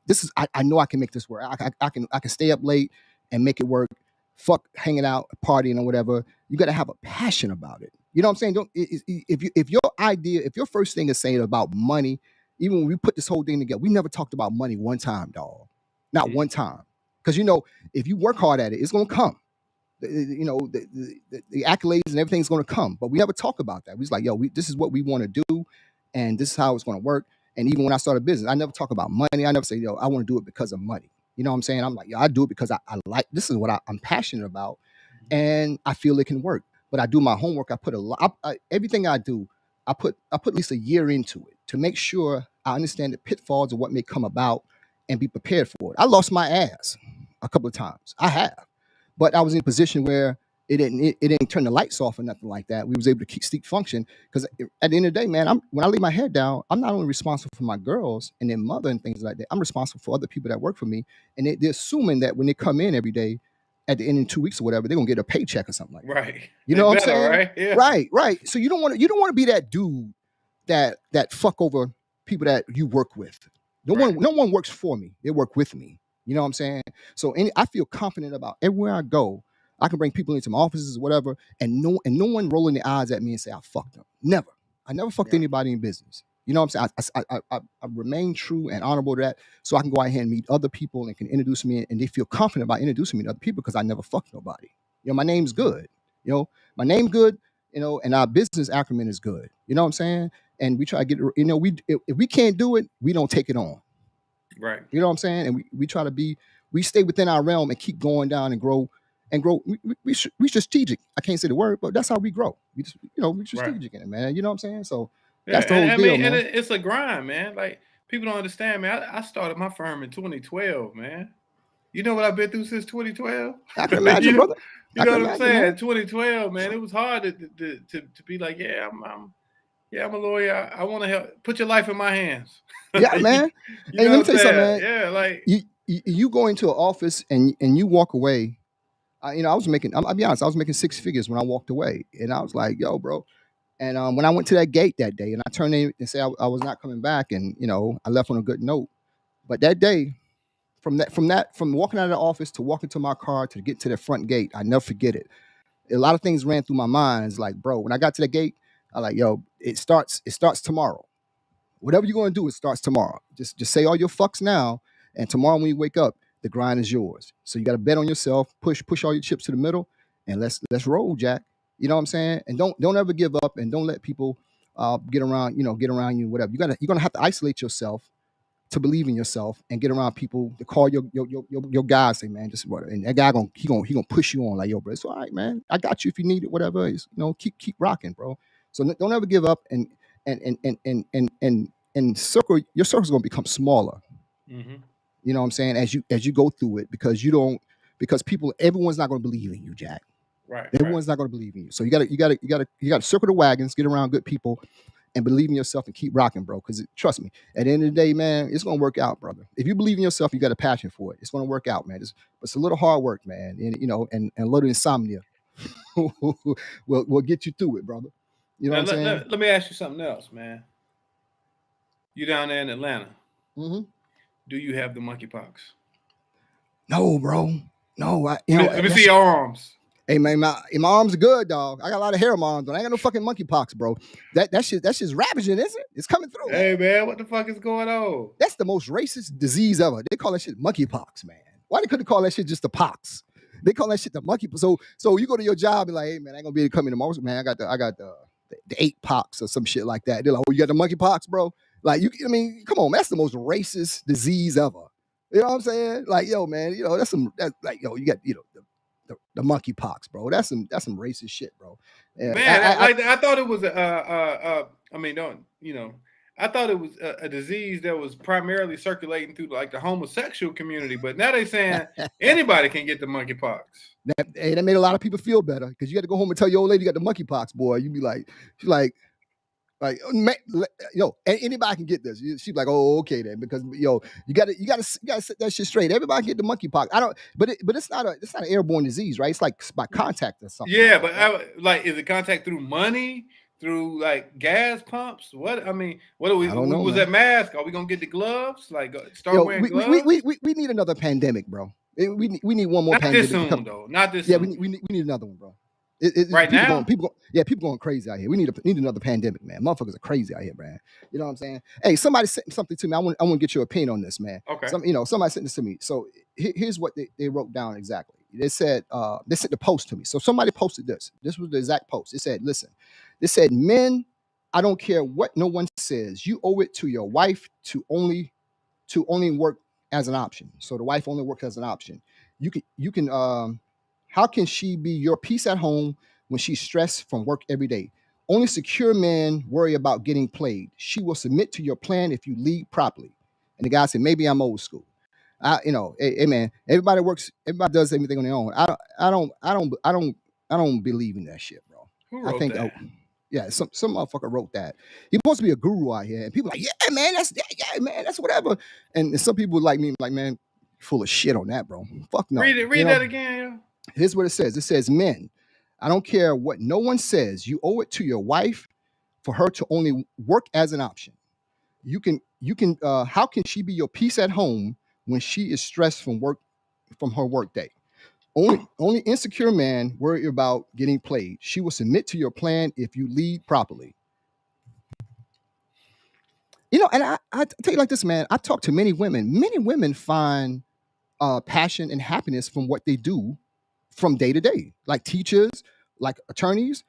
know I can make this work. I can stay up late and make it work. Fuck hanging out, partying or whatever. You gotta have a passion about it. You know what I'm saying? If your first thing is saying about money, even when we put this whole thing together, we never talked about money one time, dog. Not one time. Because if you work hard at it, it's gonna come. The accolades and everything's gonna come. But we never talk about that. We was like, yo, this is what we want to do, and this is how it's gonna work. And even when I started business, I never talk about money. I never say, yo, I want to do it because of money. You know what I'm saying? I'm like, yo, I do it because I like, this is what I'm passionate about, and I feel it can work. But I do my homework. I put a lot. Everything I do, I put at least a year into it to make sure I understand the pitfalls of what may come about and be prepared for it. I lost my ass a couple of times. I have, but I was in a position where it didn't turn the lights off or nothing like that. We was able to keep function, because at the end of the day, man, when I lay my head down, I'm not only responsible for my girls and their mother and things like that. I'm responsible for other people that work for me, and they're assuming that when they come in every day, at the end of 2 weeks or whatever, they're gonna get a paycheck or something like that. Right. You know what I'm saying? Right. Yeah. Right. So you don't want to be that dude that fuck over people that you work with. No one works for me. They work with me. You know what I'm saying? So I feel confident about everywhere I go. I can bring people into my offices or whatever, and no one rolling their eyes at me and say I fucked them. Never. I never fucked anybody in business. You know what I'm saying? I remain true and honorable to that, so I can go out here and meet other people and can introduce me, and they feel confident about introducing me to other people because I never fucked nobody. My name's good. My name good. And our business acumen is good. You know what I'm saying? And we try to get. If we can't do it, we don't take it on. Right. You know what I'm saying? And we try to we stay within our realm and keep going down and grow. We strategic. I can't say the word, but that's how we grow. We just, we strategic in it, man. You know what I'm saying? So that's the whole deal, man. And it's a grind, man. Like, people don't understand, man. I started my firm in 2012, man. You know what I've been through since 2012? I can imagine, brother. You know what I'm saying? Man. 2012, man. It was hard to be like, yeah, I'm a lawyer. I want to help. Put your life in my hands. Yeah, man. Hey, let me tell you something, man. Yeah, like you go into an office and you walk away. I'll be honest, I was making 6 figures when I walked away, and I was like, yo, bro. And when I went to that gate that day, and I turned in and said I was not coming back, and I left on a good note. But that day, from walking out of the office to walking to my car to get to the front gate, I never forget it. A lot of things ran through my mind. It's like, bro, when I got to the gate, I like, yo, it starts tomorrow. Whatever you're gonna do, it starts tomorrow. Just say all your fucks now, and tomorrow when you wake up, the grind is yours. So you got to bet on yourself, push all your chips to the middle, and let's roll, Jack. You know what I'm saying? And don't ever give up, and don't let people get around you, whatever. You're gonna have to isolate yourself to believe in yourself and get around people to call your guy, say, man, just what, and that guy he gonna push you on like, yo, bro, it's all right, man. I got you if you need it, whatever. It's, keep rocking, bro. So don't ever give up, and your circle's gonna become smaller. Mm-hmm. You know what I'm saying? As you go through it, because everyone's not going to believe in you, Jack. Right. Everyone's not going to believe in you. So you got to circle the wagons, get around good people, and believe in yourself and keep rocking, bro. Because trust me, at the end of the day, man, it's going to work out, brother. If you believe in yourself, you got a passion for it. It's going to work out, man. It's a little hard work, man, and a little insomnia will get you through it, brother. You know what I'm saying? Let me ask you something else, man. You down there in Atlanta? Mm-hmm. Do you have the monkeypox? No, bro. No. Let me see your arms. Hey, man, my arms are good, dog. I got a lot of hair on my arms, but I ain't got no fucking monkeypox, bro. That's just ravaging, isn't it? It's coming through. Hey, man, what the fuck is going on? That's the most racist disease ever. They call that shit monkeypox, man. Why they couldn't call that shit just the pox? They call that shit the monkeypox. So you go to your job and like, hey, man, I ain't gonna be able to come in tomorrow. Man, I got the 8 pox or some shit like that. They're like, oh, you got the monkeypox, bro? Like, come on, man, that's the most racist disease ever. You know what I'm saying? Like, yo, man, you know, that's like, yo, you got, the monkeypox, bro. That's some racist shit, bro. Yeah, man, I thought it was I thought it was a disease that was primarily circulating through like the homosexual community, but now they saying anybody can get the monkeypox. That made a lot of people feel better, because you got to go home and tell your old lady you got the monkeypox, boy. You be like, she's like, Like, anybody can get this. She's like, oh, okay then, because you gotta set that shit straight. Everybody get the monkeypox. I don't, but it's not an airborne disease, right? It's like by contact or something. Yeah, like that, but like, is it contact through money, through like gas pumps? What I mean, what are we? I don't know, was man. that mask? Are we gonna get the gloves? Like, start wearing gloves? We need another pandemic, bro. We need one more Not pandemic. this soon, though. Not this Yeah, soon. we need another one, bro. Right now? People going crazy out here. We need another pandemic, man. Motherfuckers are crazy out here, man. You know what I'm saying? Hey, somebody sent something to me. I want to get your opinion on this, man. Okay. Somebody sent this to me. So here's what they wrote down exactly. They said they sent the post to me. So somebody posted this. This was the exact post. It said, listen, they said, men, I don't care what no one says. You owe it to your wife to only work as an option. So the wife only works as an option. You can how can she be your peace at home when she's stressed from work every day? Only secure men worry about getting played. She will submit to your plan if you lead properly. And the guy said, maybe I'm old school. Hey man, everybody does everything on their own. I don't believe in that shit, bro. Who wrote that? Yeah, some motherfucker wrote that. He's supposed to be a guru out here, and people like, yeah, man, that's whatever. And some people like me, like, man, full of shit on that, bro. Fuck no. Read that again. Here's what it says. It says, men, I don't care what no one says. You owe it to your wife for her to only work as an option. You can. How can she be your peace at home when she is stressed from her work day? Only insecure man worry about getting played. She will submit to your plan if you lead properly. And I tell you like this, man. I've talked to many women. Many women find passion and happiness from what they do from day to day, like teachers, like attorneys,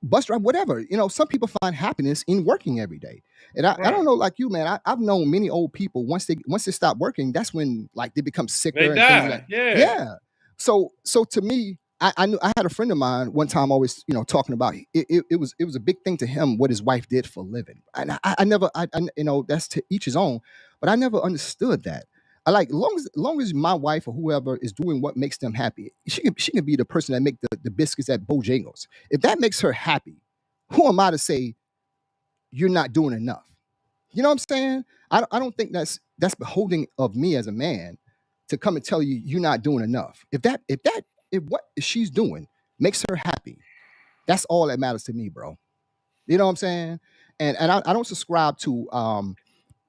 bus driver, whatever. Some people find happiness in working every day. And I don't know, like you, man. I've known many old people once they stop working, that's when like they become sicker. They and die. things like, Yeah. So to me, I knew I had a friend of mine one time always, talking about it was a big thing to him what his wife did for a living. And I never, that's to each his own, but I never understood that. I like long as my wife or whoever is doing what makes them happy, she can be the person that make the biscuits at Bojangles. If that makes her happy, who am I to say you're not doing enough? You know what I'm saying? I don't think that's beholding of me as a man to come and tell you you're not doing enough. If what she's doing makes her happy, that's all that matters to me, bro. You know what I'm saying? And I don't subscribe to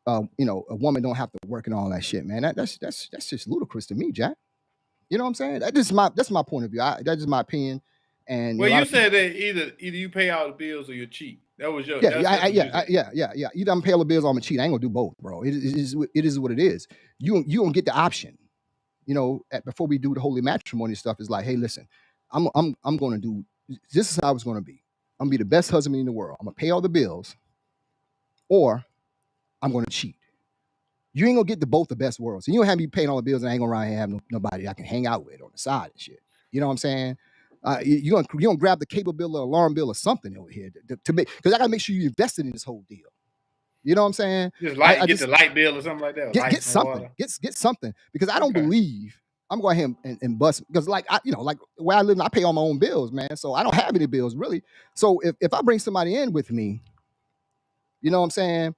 a woman don't have to work and all that shit, man. That's just ludicrous to me, Jack. You know what I'm saying? That's my point of view. That's just my opinion. And well, you said that either you pay all the bills or you cheat. That was your yeah. Either I'm pay all the bills or I'm gonna cheat. I ain't gonna do both, bro. It is what it is. You don't get the option. Before we do the holy matrimony stuff, is like, hey, listen, I'm gonna do this is how it's gonna be. I'm gonna be the best husband in the world. I'm gonna pay all the bills, or I'm gonna cheat. You ain't gonna get both the best worlds. So you don't have me paying all the bills, and I ain't gonna run and have nobody I can hang out with on the side and shit. You know what I'm saying? You gonna grab the cable bill or alarm bill or something over here to make, because I gotta make sure you invested in this whole deal. You know what I'm saying? Just get the light bill or something like that. Get something. Get something, because I don't believe I'm going ahead and bust, because like where I live, I pay all my own bills, man. So I don't have any bills really. So if I bring somebody in with me, you know what I'm saying?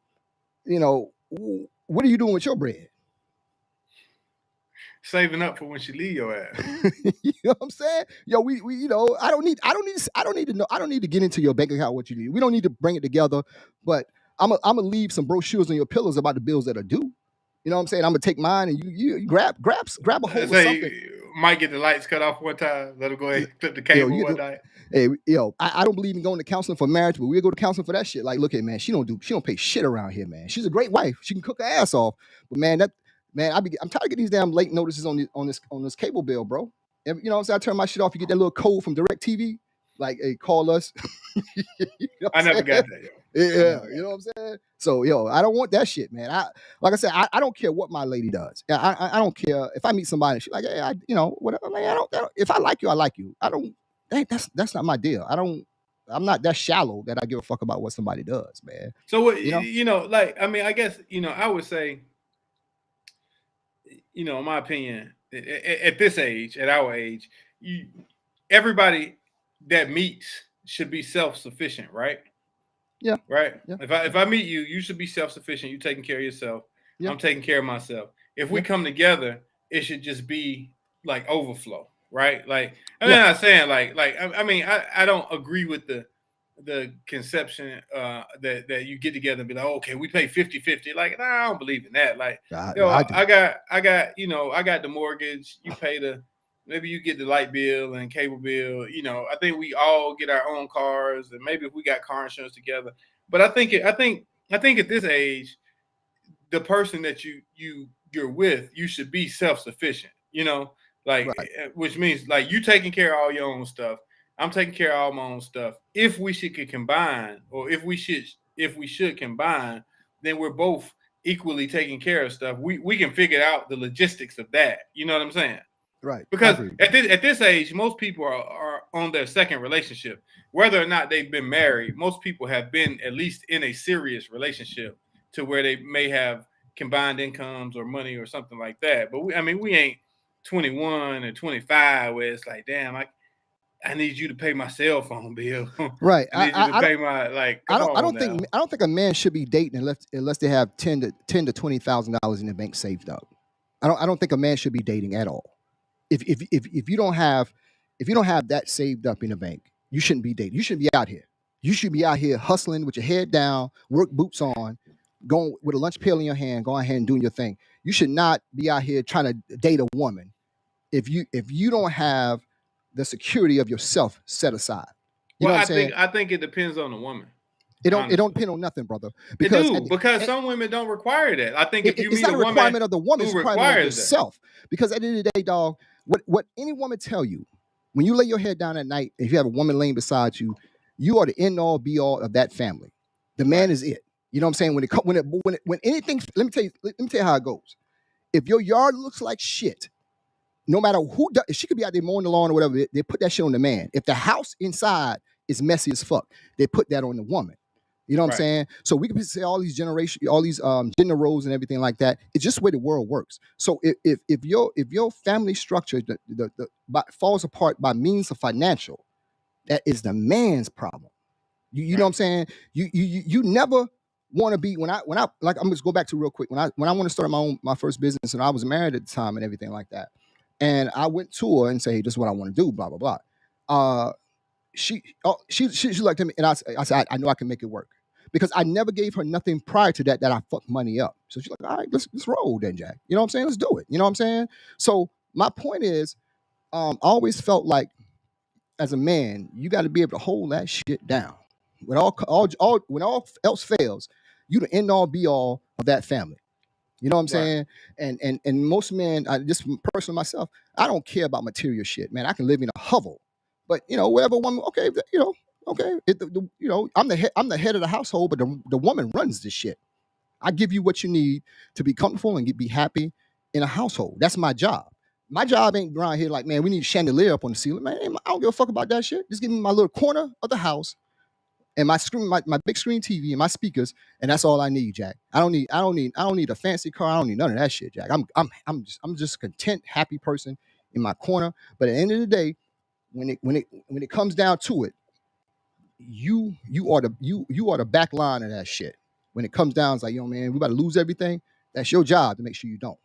What are you doing with your bread? Saving up for when she leave your ass. You know what I'm saying? We I don't need to know. I don't need to get into your bank account what you need. We don't need to bring it together. But I'm gonna leave some brochures on your pillows about the bills that are due. You know what I'm saying? I'm gonna take mine and you grab a hold of something. Might get the lights cut off one time. Let her go ahead and flip the cable one night. Hey, I don't believe in going to counseling for marriage, but we'll go to counseling for that shit. Like, look at, man, she don't pay shit around here, man. She's a great wife. She can cook her ass off. But man, I'm tired of getting these damn late notices on this cable bill, bro. You know what I'm saying? I turn my shit off. You get that little code from DirecTV, like, hey, call us. I never got that, yo. Yeah, you know what I'm saying? So, I don't want that shit, man. Like I said, I don't care what my lady does. I don't care if I meet somebody and she's like, hey, whatever. Like, I don't. If I like you, I like you. I don't. That's not my deal. I'm not that shallow that I give a fuck about what somebody does, man. So what I guess I would say, in my opinion, at this age, at our age, everybody that meets should be self-sufficient, right? Yeah. Right. Yeah. If I meet you, you should be self-sufficient. You taking care of yourself. Yeah. I'm taking care of myself. If we Yeah. come together, it should just be like overflow, right? Like I'm Yeah. not saying I mean I don't agree with the conception that you get together and be like, oh, okay, we pay 50-50. Like, nah, I don't believe in that. Like, I do. I got I got the mortgage, you pay maybe you get the light bill and cable bill. I think we all get our own cars, and maybe if we got car insurance together. But I think at this age, the person that you're with, you should be self-sufficient. Like Right. which means like you taking care of all your own stuff. I'm taking care of all my own stuff. If we could combine, or if we should combine, then we're both equally taking care of stuff. We can figure out the logistics of that. You know what I'm saying? Right. Because at this age, most people are on their second relationship. Whether or not they've been married, most people have been at least in a serious relationship to where they may have combined incomes or money or something like that. But we ain't 21 or 25 where it's like, damn, I need you to pay my cell phone bill. Right. I need you to pay my I don't think a man should be dating unless they have $10,000 to $20,000 in the bank saved up. I don't think a man should be dating at all. If you don't have that saved up in the bank, you shouldn't be dating. You shouldn't be out here. You should be out here hustling with your head down, work boots on, going with a lunch pail in your hand, going ahead and doing your thing. You should not be out here trying to date a woman if you don't have the security of yourself set aside. You know what I'm saying? I think it depends on the woman. It don't depend on nothing, brother. Because some women don't require that. I think if you meet a woman, it's not a requirement of the woman, it's a requirement of yourself. Because at the end of the day, dog, what any woman tell you when you lay your head down at night, if you have a woman laying beside you, you are the end all be all of that family. The man is it. You know what I'm saying? When anything, let me tell you how it goes. If your yard looks like shit, no matter who does, she could be out there mowing the lawn or whatever, they put that shit on the man. If the house inside is messy as fuck, they put that on the woman. You know what I'm saying? So we can say all these gender roles and everything like that. It's just the way the world works. So if your family structure falls apart by means of financial, that is the man's problem. You know what I'm saying? You never want to be when I like, I'm just go back to real quick when I want to start my first business, and I was married at the time and everything like that. And I went to her and say, hey, this is what I want to do, blah, blah, blah. She looked at me and I said, I know I can make it work. Because I never gave her nothing prior to that I fucked money up. So she's like, all right, let's roll then, Jack. You know what I'm saying? Let's do it. You know what I'm saying? So my point is, I always felt like as a man, you got to be able to hold that shit down. When when all else fails, you the end all be all of that family. You know what I'm saying? And most men, just personally myself, I don't care about material shit, man. I can live in a hovel, but whatever woman, okay, okay. I'm the head of the household, but the woman runs this shit. I give you what you need to be comfortable and be happy in a household. That's my job. My job ain't around here like, man, we need a chandelier up on the ceiling. Man, I don't give a fuck about that shit. Just give me my little corner of the house and my screen, my big screen TV and my speakers, and that's all I need, Jack. I don't need a fancy car. I don't need none of that shit, Jack. I'm just a content, happy person in my corner. But at the end of the day, when it comes down to it, you are the back line of that shit. When it comes down, it's like, man, we about to lose everything. That's your job to make sure you don't.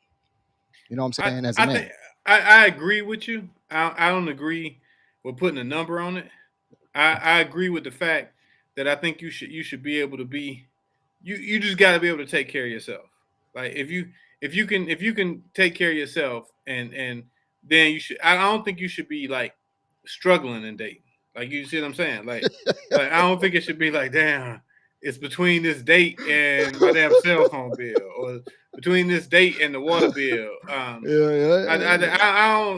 You know what I'm saying? As a man, I agree with you. I don't agree with putting a number on it. I agree with the fact that I think you should be able to be. You just got to be able to take care of yourself. Like if you can take care of yourself, and then you should. I don't think you should be like struggling in dating. Like, you see what I'm saying? Like I don't think it should be like, damn, it's between this date and my damn cell phone bill, or between this date and the water bill. I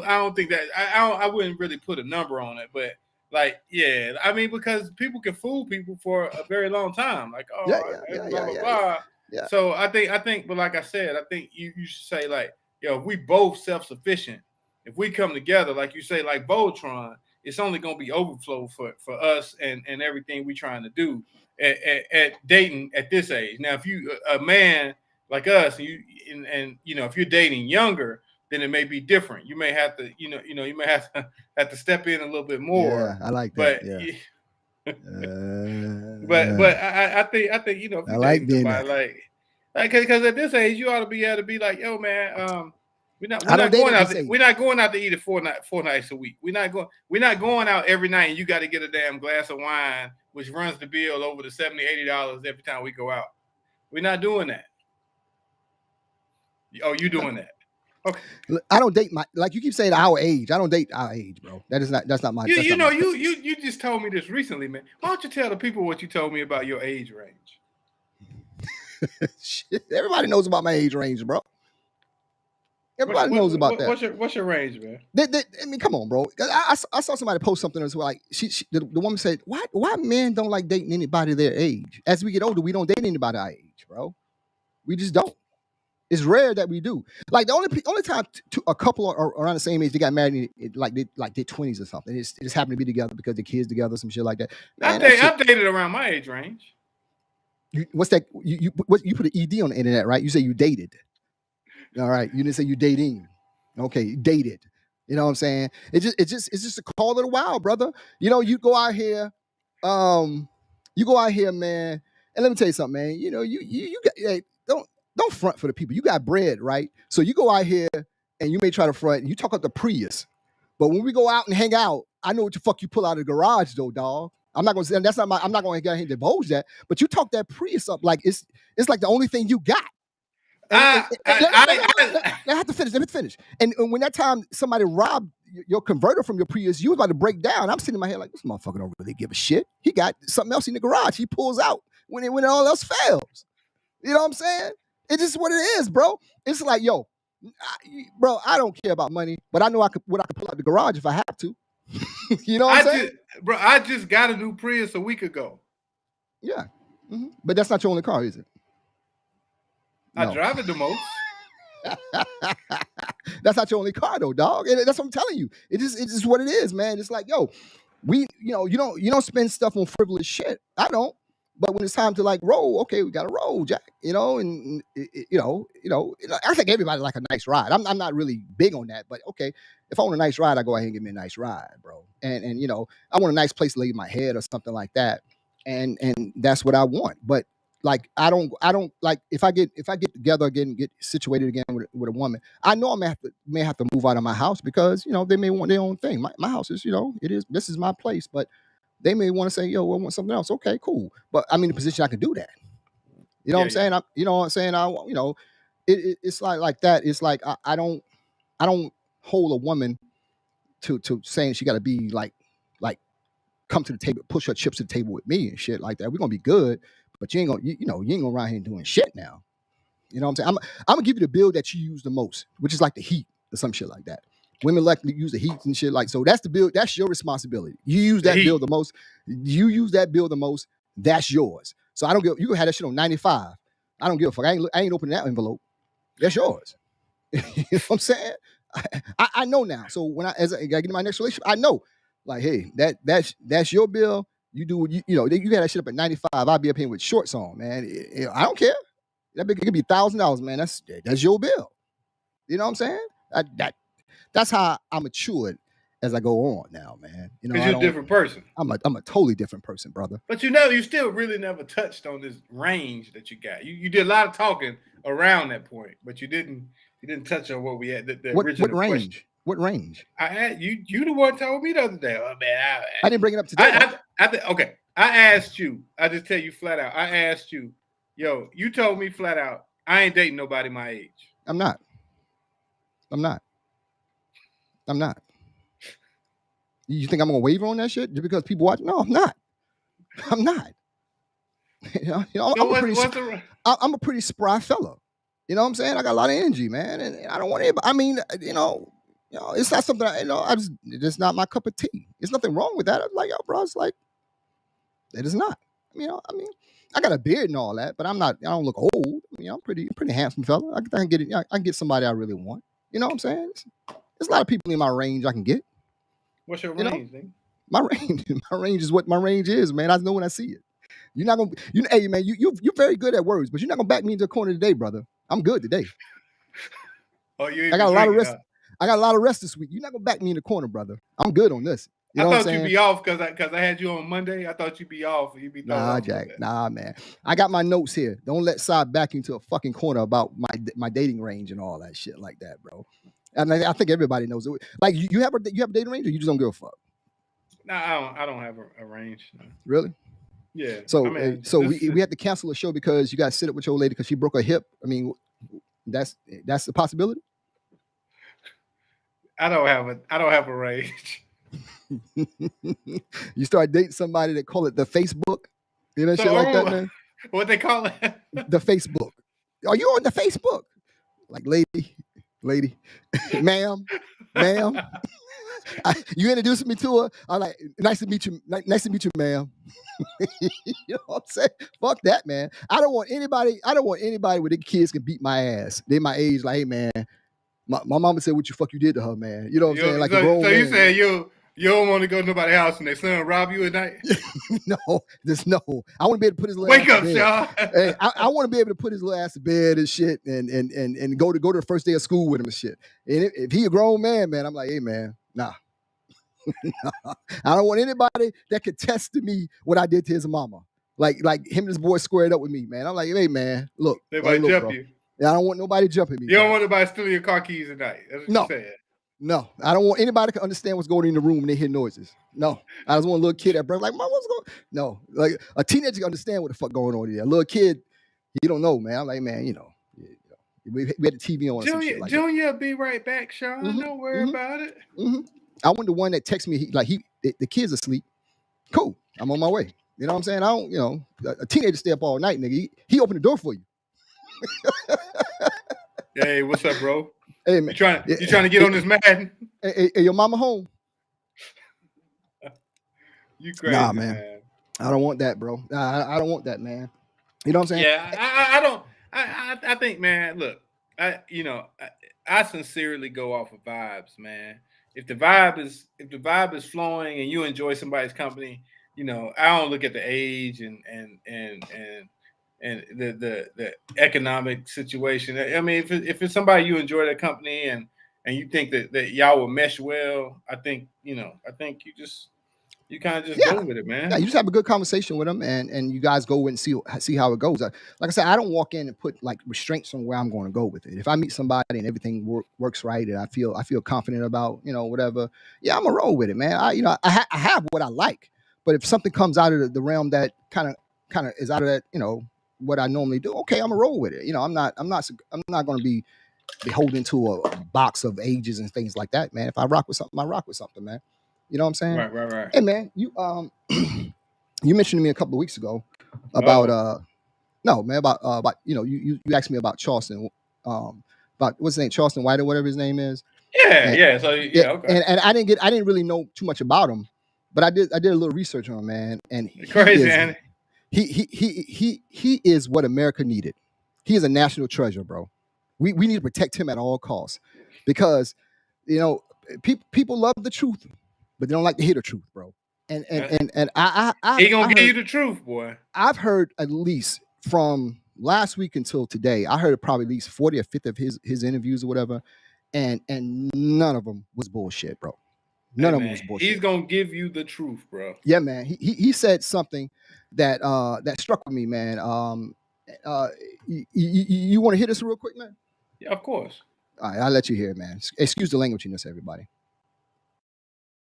don't think that. I wouldn't really put a number on it, but like, yeah, I mean, because people can fool people for a very long time. Like, blah. Yeah. So I think, but like I said, I think you should say like, if we both self-sufficient, if we come together, like you say, like Voltron, it's only going to be overflow for us and everything we trying to do at dating at this age. Now, if you a man like us, and if you're dating younger, then it may be different. You may have to, you may have to step in a little bit more. Yeah, I like that. But But I think you know, if I you're like dating being somebody like because at this age you ought to be able to be like, yo man, we're I don't not date going at out. this age. We're not going out to eat four nights a week. We're not going out every night. And you got to get a damn glass of wine, which runs the bill over the $70, $80 every time we go out. We're not doing that. Oh, you doing that? Okay. I don't date like you keep saying our age. I don't date our age, bro. That's not my. You just told me this recently, man. Why don't you tell the people what you told me about your age range? Shit, everybody knows about my age range, bro. Everybody knows about that. What's your range, man? I mean, come on, bro. I saw somebody post something that's like the woman said, why men don't like dating anybody their age? As we get older, we don't date anybody our age, bro. We just don't. It's rare that we do. Like the only time a couple are around the same age they got married, like their 20s or something. It just happened to be together because the kids together, some shit like that. Man, I've dated around my age range. What's that? You put an ED on the internet, right? You say you dated. All right, you didn't say you dating. Okay, dated. You know what I'm saying? It's just a call of the wild, brother. You know, you go out here, man. And let me tell you something, man. You know, you got, hey, don't front for the people. You got bread, right? So you go out here and you may try to front. And you talk up the Prius, but when we go out and hang out, I know what the fuck you pull out of the garage, though, dog. I'm not gonna say that's not my. I'm not gonna go ahead and divulge that. But you talk that Prius up like it's like the only thing you got. I have to finish. Let me finish. And when that time somebody robbed your converter from your Prius, you was about to break down. I'm sitting in my head like, this motherfucker don't really give a shit. He got something else in the garage. He pulls out when all else fails. You know what I'm saying? It's just what it is, bro. It's like, yo, bro, I don't care about money, but I know I could pull out the garage if I have to. You know what I'm saying? I just got a new Prius a week ago. Yeah. Mm-hmm. But that's not your only car, is it? No. I drive it the most. That's not your only car, though, dog. And that's what I'm telling you. It's just what it is, man. It's like, yo, you don't spend stuff on frivolous shit. I don't. But when it's time to like roll, okay, we got to roll, Jack. You know, and I think everybody like a nice ride. I'm not really big on that, but okay, if I want a nice ride, I go ahead and give me a nice ride, bro. And you know, I want a nice place to lay my head or something like that, and that's what I want. But like I don't like if I get together again, get situated again with a woman, I know I may have to move out of my house because you know they may want their own thing. My house is, you know, this is my place, but they may want to say, yo, I want something else. Okay, cool. But I'm in a position I can do that. You know what I'm saying? You know what I'm saying? It's like that. It's like I don't hold a woman to saying she got to be like come to the table, push her chips to the table with me and shit like that. We're gonna be good, but you ain't gonna run here doing shit now. You know what I'm saying? I'm gonna give you the bill that you use the most, which is like the heat or some shit like that. Women like to use the heat and shit like so. That's the bill. That's your responsibility. You use that bill the most. You use that bill the most. That's yours. So I don't give. You can have that shit on 95. I don't give a fuck. I ain't opening that envelope. That's yours. You know what I'm saying? I know now. So when I get in my next relationship, I know. Like, hey, that's your bill. You do you got that shit up at 95. I'll be up here with shorts on, man. I don't care. That big could be $1,000, man. That's your bill. You know what I'm saying? That's how I matured as I go on now, man. You know, because you're a different person. I'm a totally different person, brother. But you still really never touched on this range that you got. You did a lot of talking around that point, but you didn't touch on what we had. The original range? Question. What range? I had you the one told me the other day. Oh man, I didn't bring it up today. Okay. I asked you. I just tell you flat out. I asked you, yo. You told me flat out. I ain't dating nobody my age. I'm not. You think I'm gonna waver on that shit just because people watch? No, I'm not. I'm a pretty spry fella. You know what I'm saying? I got a lot of energy, man, and I don't want anybody. I mean, it's not something it's not my cup of tea. There's nothing wrong with that. I'm like, yo, bro, it's like it is not. I got a beard and all that, but I don't look old. I'm pretty handsome fella. I can get it. I can get somebody I really want. You know what I'm saying? There's a lot of people in my range I can get. What's your range, man? My range is what my range is, man. I know when I see it. You're not gonna, hey man, you're very good at words, but you're not gonna back me into a corner today, brother. I'm good today. Oh, I got a lot of rest. I got a lot of rest this week. You're not gonna back me in the corner, brother. I'm good on this. You know I what I'm thought you'd saying? be off because I had you on Monday. I thought you'd be off. You'd be Nah, Jack. Nah, man. I got my notes here. Don't let side back into a fucking corner about my dating range and all that shit like that, bro. And I think everybody knows it. Like you have a dating range, or you just don't give a fuck? Nah, I don't have a range. No. Really? Yeah. So I mean, we had to cancel a show because you got to sit up with your old lady because she broke her hip. I mean, that's a possibility. I don't have a range. You start dating somebody that call it the Facebook, you know, shit like that, man. What they call it? The Facebook. Are you on the Facebook? Like, lady, ma'am. You introduced me to her. I'm like, nice to meet you, ma'am. You know what I'm saying? Fuck that, man. I don't want anybody where the kids can beat my ass. They my age, like, hey, man, my mama said what you did to her, man. You know what I'm saying? Like a grown man. you saying you don't want to go to nobody's house and their son rob you at night? No. I want to be able to put his little wake up, Sean. Hey, I want to be able to put his little ass to bed and shit, and go to the first day of school with him and shit. And if he a grown man, I'm like, hey, man, nah. I don't want anybody that could test to me what I did to his mama. Like him and his boy squared up with me, man. I'm like, hey, man, look. They might jump you. I don't want nobody jumping me. You don't want nobody stealing your car keys at night. That's what you're saying. No, I don't want anybody to understand what's going on in the room when they hear noises. No, I just want a little kid that brings like, Mom, what's going on? No, like a teenager can understand what the fuck going on there. A little kid, you don't know, man. I'm like, man, we had the TV on. Junior, be right back, Sean. Mm-hmm, don't worry about it. Mm-hmm. I want the one that texts me, the kid's asleep. Cool, I'm on my way. You know what I'm saying? I don't, a teenager stay up all night, nigga. He opened the door for you. Hey, what's up, bro? Hey, man. You trying to get on this Madden? Hey, your mama home? You crazy, nah, man. I don't want that, bro. I don't want that, man. You know what I'm saying? Yeah, I don't. I think, man. Look, I sincerely go off of vibes, man. If the vibe is flowing and you enjoy somebody's company, I don't look at the age and the economic situation. I mean, if it's somebody you enjoy their company and you think that y'all will mesh well, I think you kind of just go with it, man. Yeah, you just have a good conversation with them, and you guys go and see how it goes. Like I said, I don't walk in and put like restraints on where I'm going to go with it. If I meet somebody and everything works right, and I feel confident about whatever, yeah, I'm gonna roll with it, man. I have what I like, but if something comes out of the realm that kind of is out of that, what I normally do, okay, I'm gonna roll with it. I'm not going to be beholden to a box of ages and things like that, man. If I rock with something, I rock with something, man. You know what I'm saying? Right. Hey, man, you mentioned to me a couple of weeks ago about you asked me about Charleston, about what's his name, Charleston White or whatever his name is. Yeah. So okay. And I didn't really know too much about him, but I did a little research on him, man. And he is what America needed. He is a national treasure, bro. We need to protect him at all costs because people love the truth, but they don't like to hear the truth, bro. And I he gonna give you the truth, boy. I've heard at least from last week until today, I heard probably at least 40 or 50 of his interviews or whatever, and none of them was bullshit, bro. None of them was bullshit. He's gonna give you the truth, bro. Yeah, man. He said something that struck with me, man. You want to hear this real quick, man? Yeah, of course. All right, I'll let you hear it, man. Excuse the language in this, everybody.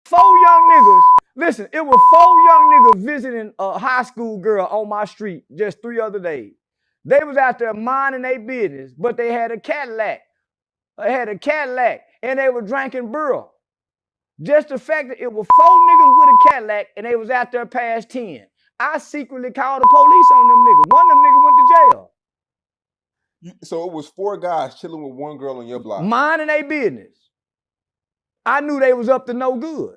4 young niggas. Listen, it was 4 young niggas visiting a high school girl on my street just 3 other days. They was out there minding their business, but they had a Cadillac. And they were drinking burl. Just the fact that it was 4 niggas with a Cadillac and they was out there past 10. I secretly called the police on them niggas. One of them niggas went to jail. So it was 4 guys chilling with 1 girl on your block. Minding their business. I knew they was up to no good.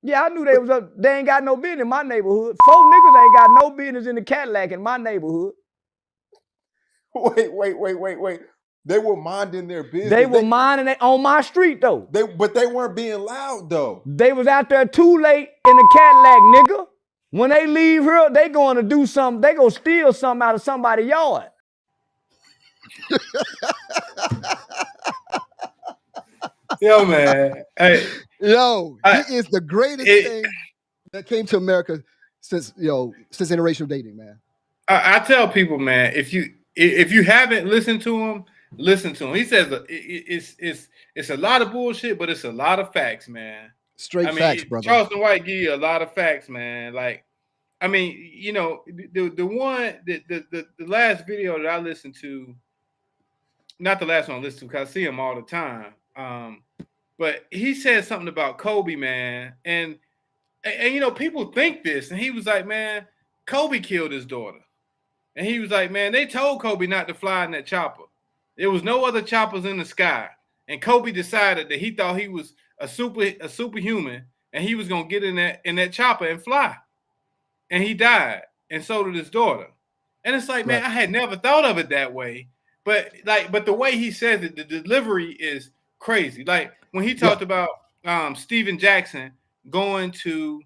Yeah, I knew they was up. They ain't got no business in my neighborhood. 4 niggas ain't got no business in the Cadillac in my neighborhood. Wait. They were minding their business. They were minding it on my street though. But they weren't being loud though. They was out there too late in the Cadillac, nigga. When they leave here, they going to do something. They gonna steal something out of somebody's yard. Yo, man. Hey, Yo, I- he is the greatest it- thing that came to America since interracial dating, man. I tell people, man, if you haven't listened to him, listen to him. He says it's a lot of bullshit, but it's a lot of facts, man. Straight facts, brother. Charleston White give you a lot of facts, man. Like, I mean, you know, the last video that I listened to, not the last one I listened to, because I see him all the time. But he said something about Kobe, man, and you know, people think this, and he was like, man, Kobe killed his daughter. And he was like, man, they told Kobe not to fly in that chopper. There was no other choppers in the sky. And Kobe decided that he thought he was a superhuman, and he was gonna get in that chopper and fly. And he died, and so did his daughter. And it's like, man, I had never thought of it that way. But the way he says it, the delivery is crazy. Like when he talked about Steven Jackson going to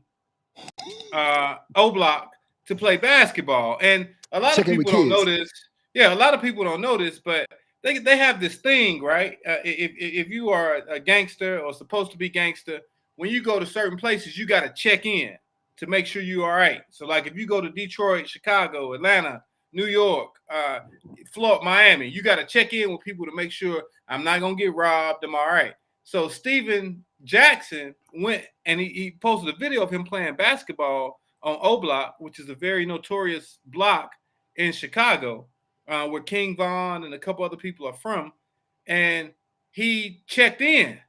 O-Block to play basketball, and a lot of people don't know this. Yeah, a lot of people don't know this, but they have this thing, right? If you are a gangster or supposed to be gangster, when you go to certain places, you got to check in to make sure you're all right. So, like, if you go to Detroit, Chicago, Atlanta, New York, Florida, Miami, you got to check in with people to make sure I'm not gonna get robbed. I'm all right. So Steven Jackson went and he posted a video of him playing basketball on O-Block, which is a very notorious block in Chicago, where King Von and a couple other people are from. And he checked in.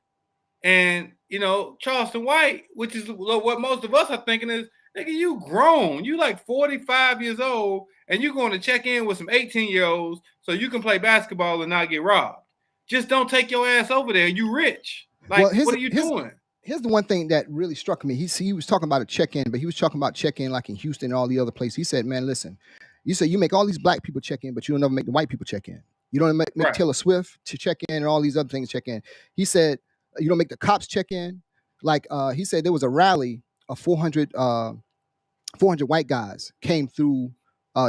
And, you know, Charleston White, which is what most of us are thinking is, nigga, you grown. You like 45 years old, and you're going to check in with some 18-year-olds so you can play basketball and not get robbed. Just don't take your ass over there. You rich. Like, what are you doing? Here's the one thing that really struck me. He was talking about a check-in, but he was talking about check-in like in Houston and all the other places. He said, man, listen, you say you make all these black people check in, but you don't ever make the white people check in. You don't make Taylor Swift to check in and all these other things check in. He said, you don't make the cops check in. Like he said there was a rally of 400 white guys came through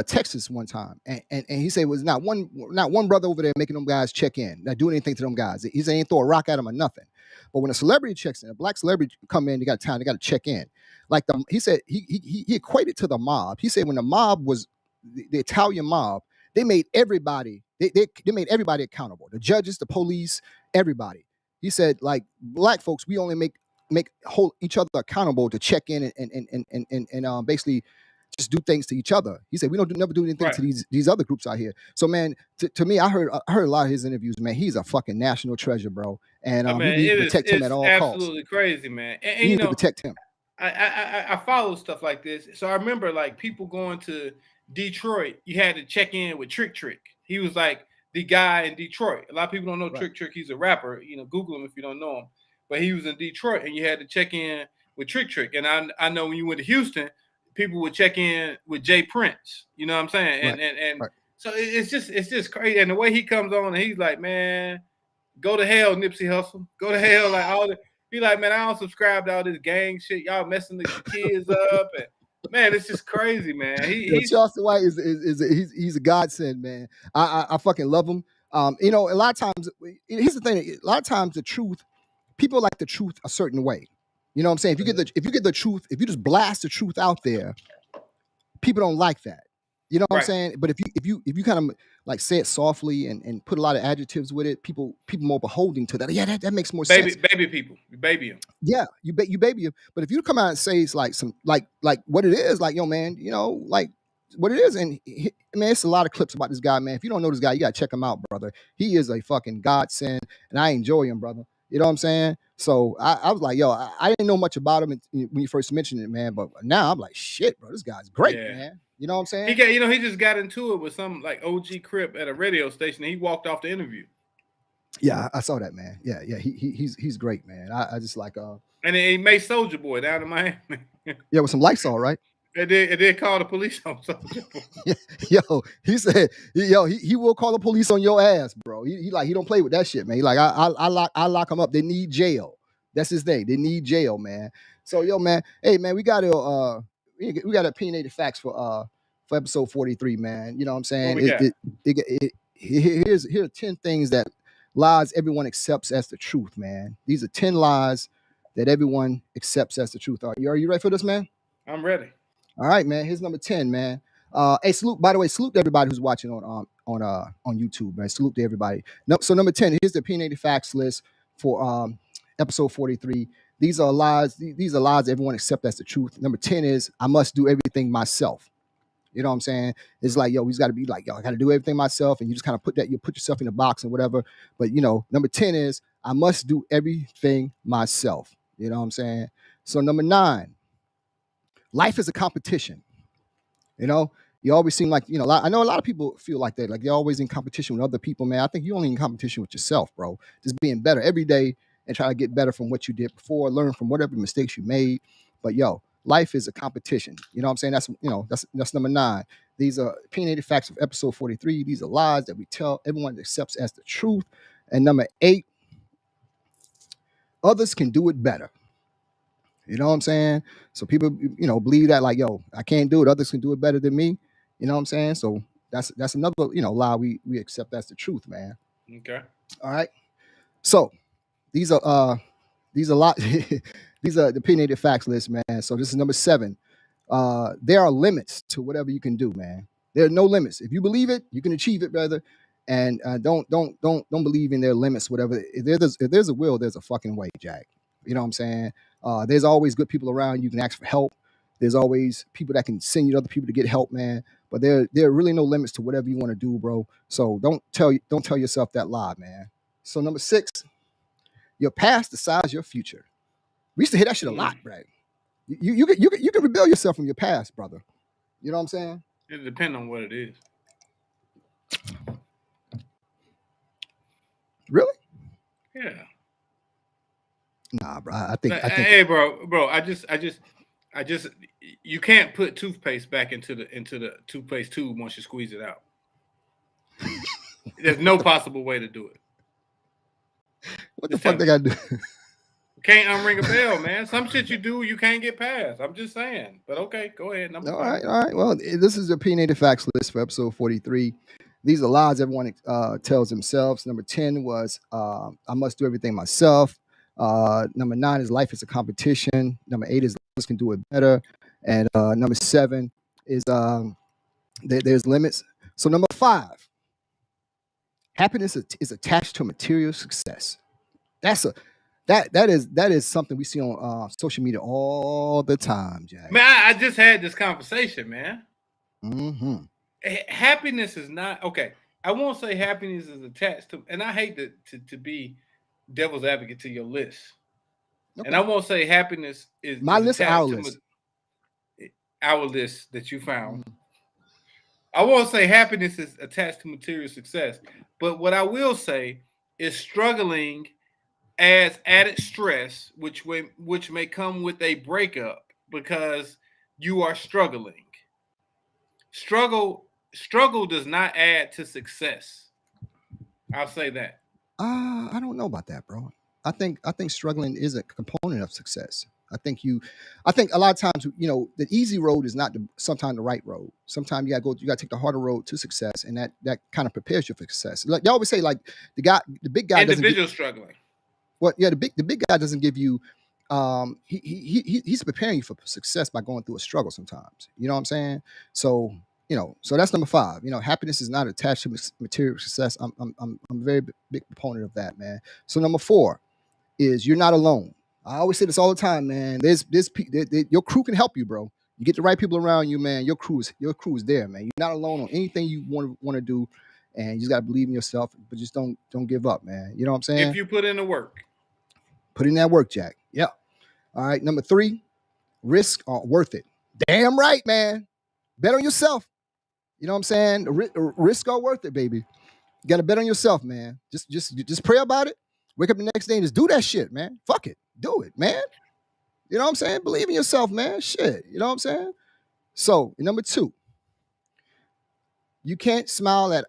Texas one time, and he said it was not one brother over there making them guys check in, not doing anything to them guys. He said he ain't throw a rock at them or nothing. But when a celebrity checks in, a black celebrity come in, they got time, they got to check in. Like he said he equated to the mob. He said when the mob was the Italian mob, they made everybody they made everybody accountable. The judges, the police, everybody. He said like black folks, we only make hold each other accountable to check in and basically just do things to each other. He said we never do anything to these other groups out here. So man, to me, I heard a lot of his interviews. Man, he's a fucking national treasure, bro. And we need to protect him at all costs. Absolutely crazy, man. And we you need to protect him. I follow stuff like this. So I remember like people going to Detroit. You had to check in with Trick. He was like the guy in Detroit. A lot of people don't know Trick. He's a rapper. You know, Google him if you don't know him. But he was in Detroit, and you had to check in with Trick. And I know when you went to Houston, people would check in with Jay Prince. You know what I'm saying? And so it's just crazy. And the way he comes on, and he's like, man, go to hell, Nipsey Hussle. Go to hell, like all the. He like, man, I don't subscribe to all this gang shit. Y'all messing the kids up, and man, it's just crazy, man. Charleston White he's a godsend, man. I fucking love him. You know, a lot of times, here's the thing. A lot of times, the truth, people like the truth a certain way. You know what I'm saying? If you get the truth, if you just blast the truth out there, people don't like that. You know what I'm saying? But if you kind of like say it softly and put a lot of adjectives with it, people more beholding to that. Yeah, that makes more sense. Baby people, you baby them. Yeah, you baby them. But if you come out and say it's like some like what it is, like yo man, you know, like what it is, and man, it's a lot of clips about this guy, man. If you don't know this guy, you gotta check him out, brother. He is a fucking godsend, and I enjoy him, brother. You know what I'm saying? So I was like, yo, I didn't know much about him when you first mentioned it, man. But now I'm like, shit, bro, this guy's great, man. You know what I'm saying? He just got into it with some like OG Crip at a radio station, and he walked off the interview. Yeah, I saw that, man. Yeah, he's great, man. I just like and he made Soulja Boy down in Miami. Yeah, with some Lysol, right? And they called the police on Soulja Boy. Yo, he said, he will call the police on your ass, bro. He don't play with that shit, man. He like I lock him up. They need jail. That's his thing. They need jail, man. So yo, man, hey man, we got Opinionated-Facts for episode 43, man. You know what I'm saying? Here are 10 things that lies everyone accepts as the truth, man. These are 10 lies that everyone accepts as the truth. Are you ready for this, man? I'm ready. All right, man. Here's number 10, man. Hey, salute. By the way, salute to everybody who's watching on YouTube, man. Salute to everybody. No, so number 10. Here's the opinionated facts list for episode 43. These are lies. These are lies everyone accepts as the truth. Number 10 is I must do everything myself. You know what I'm saying? It's like, yo, we just got to be like, yo, I got to do everything myself, and you just kind of put yourself in a box and whatever. But number 10 is I must do everything myself. You know what I'm saying? So number 9. Life is a competition. You always seem like, I know a lot of people feel like that. Like they're always in competition with other people, man. I think you're only in competition with yourself, bro. Just being better every day and try to get better from what you did before, learn from whatever mistakes you made. But life is a competition. You know what I'm saying? That's number 9. These are opinionated facts of episode 43. These are lies that we tell everyone accepts as the truth. And number 8, others can do it better. You know what I'm saying? So people, believe that like, yo, I can't do it. Others can do it better than me. You know what I'm saying? So that's another, lie we accept as the truth, man. Okay. All right. So these are lot these are the opinionated facts list, man. So this is number 7. There are limits to whatever you can do, man. There are no limits. If you believe it, you can achieve it, brother. And don't believe in their limits, whatever. If there's a will, there's a fucking way, Jack. You know what I'm saying? There's always good people around. You can ask for help. There's always people that can send you to other people to get help, man. But there are really no limits to whatever you want to do, bro. So don't tell yourself that lie, man. So number 6, your past decides your future. We used to hear that shit a lot, right? You can rebel yourself from your past, brother. You know what I'm saying? It depends on what it is. Really? Yeah. Nah, bro. I think. Hey, bro. I just. You can't put toothpaste back into the toothpaste tube once you squeeze it out. There's no possible way to do it. What the fuck they gotta do? Can't unring a bell, man. Some shit you do, you can't get past. I'm just saying. But okay, go ahead. Number 5. All right. Well, this is the opinionated facts list for episode 43. These are lies everyone tells themselves. Number 10 was I must do everything myself. Number 9 is life is a competition. Number 8 is others can do it better. And number 7 is there's limits. So number 5, happiness is attached to material success. That is something we see on social media all the time, Jack. Man, I just had this conversation, man. Mm-hmm. Happiness is not okay. I won't say happiness is attached to, and I hate to be devil's advocate to your list. Okay. And I won't say happiness is my list, our list. Our list that you found. Mm-hmm. I won't say happiness is attached to material success, but what I will say is struggling adds added stress, which may come with a breakup because you are struggling. Struggle does not add to success. I'll say that. I don't know about that, bro. I think struggling is a component of success. I think a lot of times, the easy road is not sometimes the right road. Sometimes you gotta take the harder road to success, and that kind of prepares you for success. Like they always say, like the big guy individual struggling. Well, yeah, the big guy doesn't give you. He's preparing you for success by going through a struggle sometimes. You know what I'm saying? So so that's number 5. Happiness is not attached to material success. I'm a very big proponent of that, man. So number 4 is you're not alone. I always say this all the time, man. Your crew can help you, bro. You get the right people around you, man. Your crew is there, man. You're not alone on anything you want to do, and you just gotta believe in yourself. But just don't give up, man. You know what I'm saying? If you put in the work. Put in that work, Jack. Yeah. All right. Number 3, risks are worth it. Damn right, man. Bet on yourself. You know what I'm saying? Risks are worth it, baby. You got to bet on yourself, man. Just pray about it. Wake up the next day and just do that shit, man. Fuck it. Do it, man. You know what I'm saying? Believe in yourself, man. Shit. You know what I'm saying? So, number 2, you can't smile at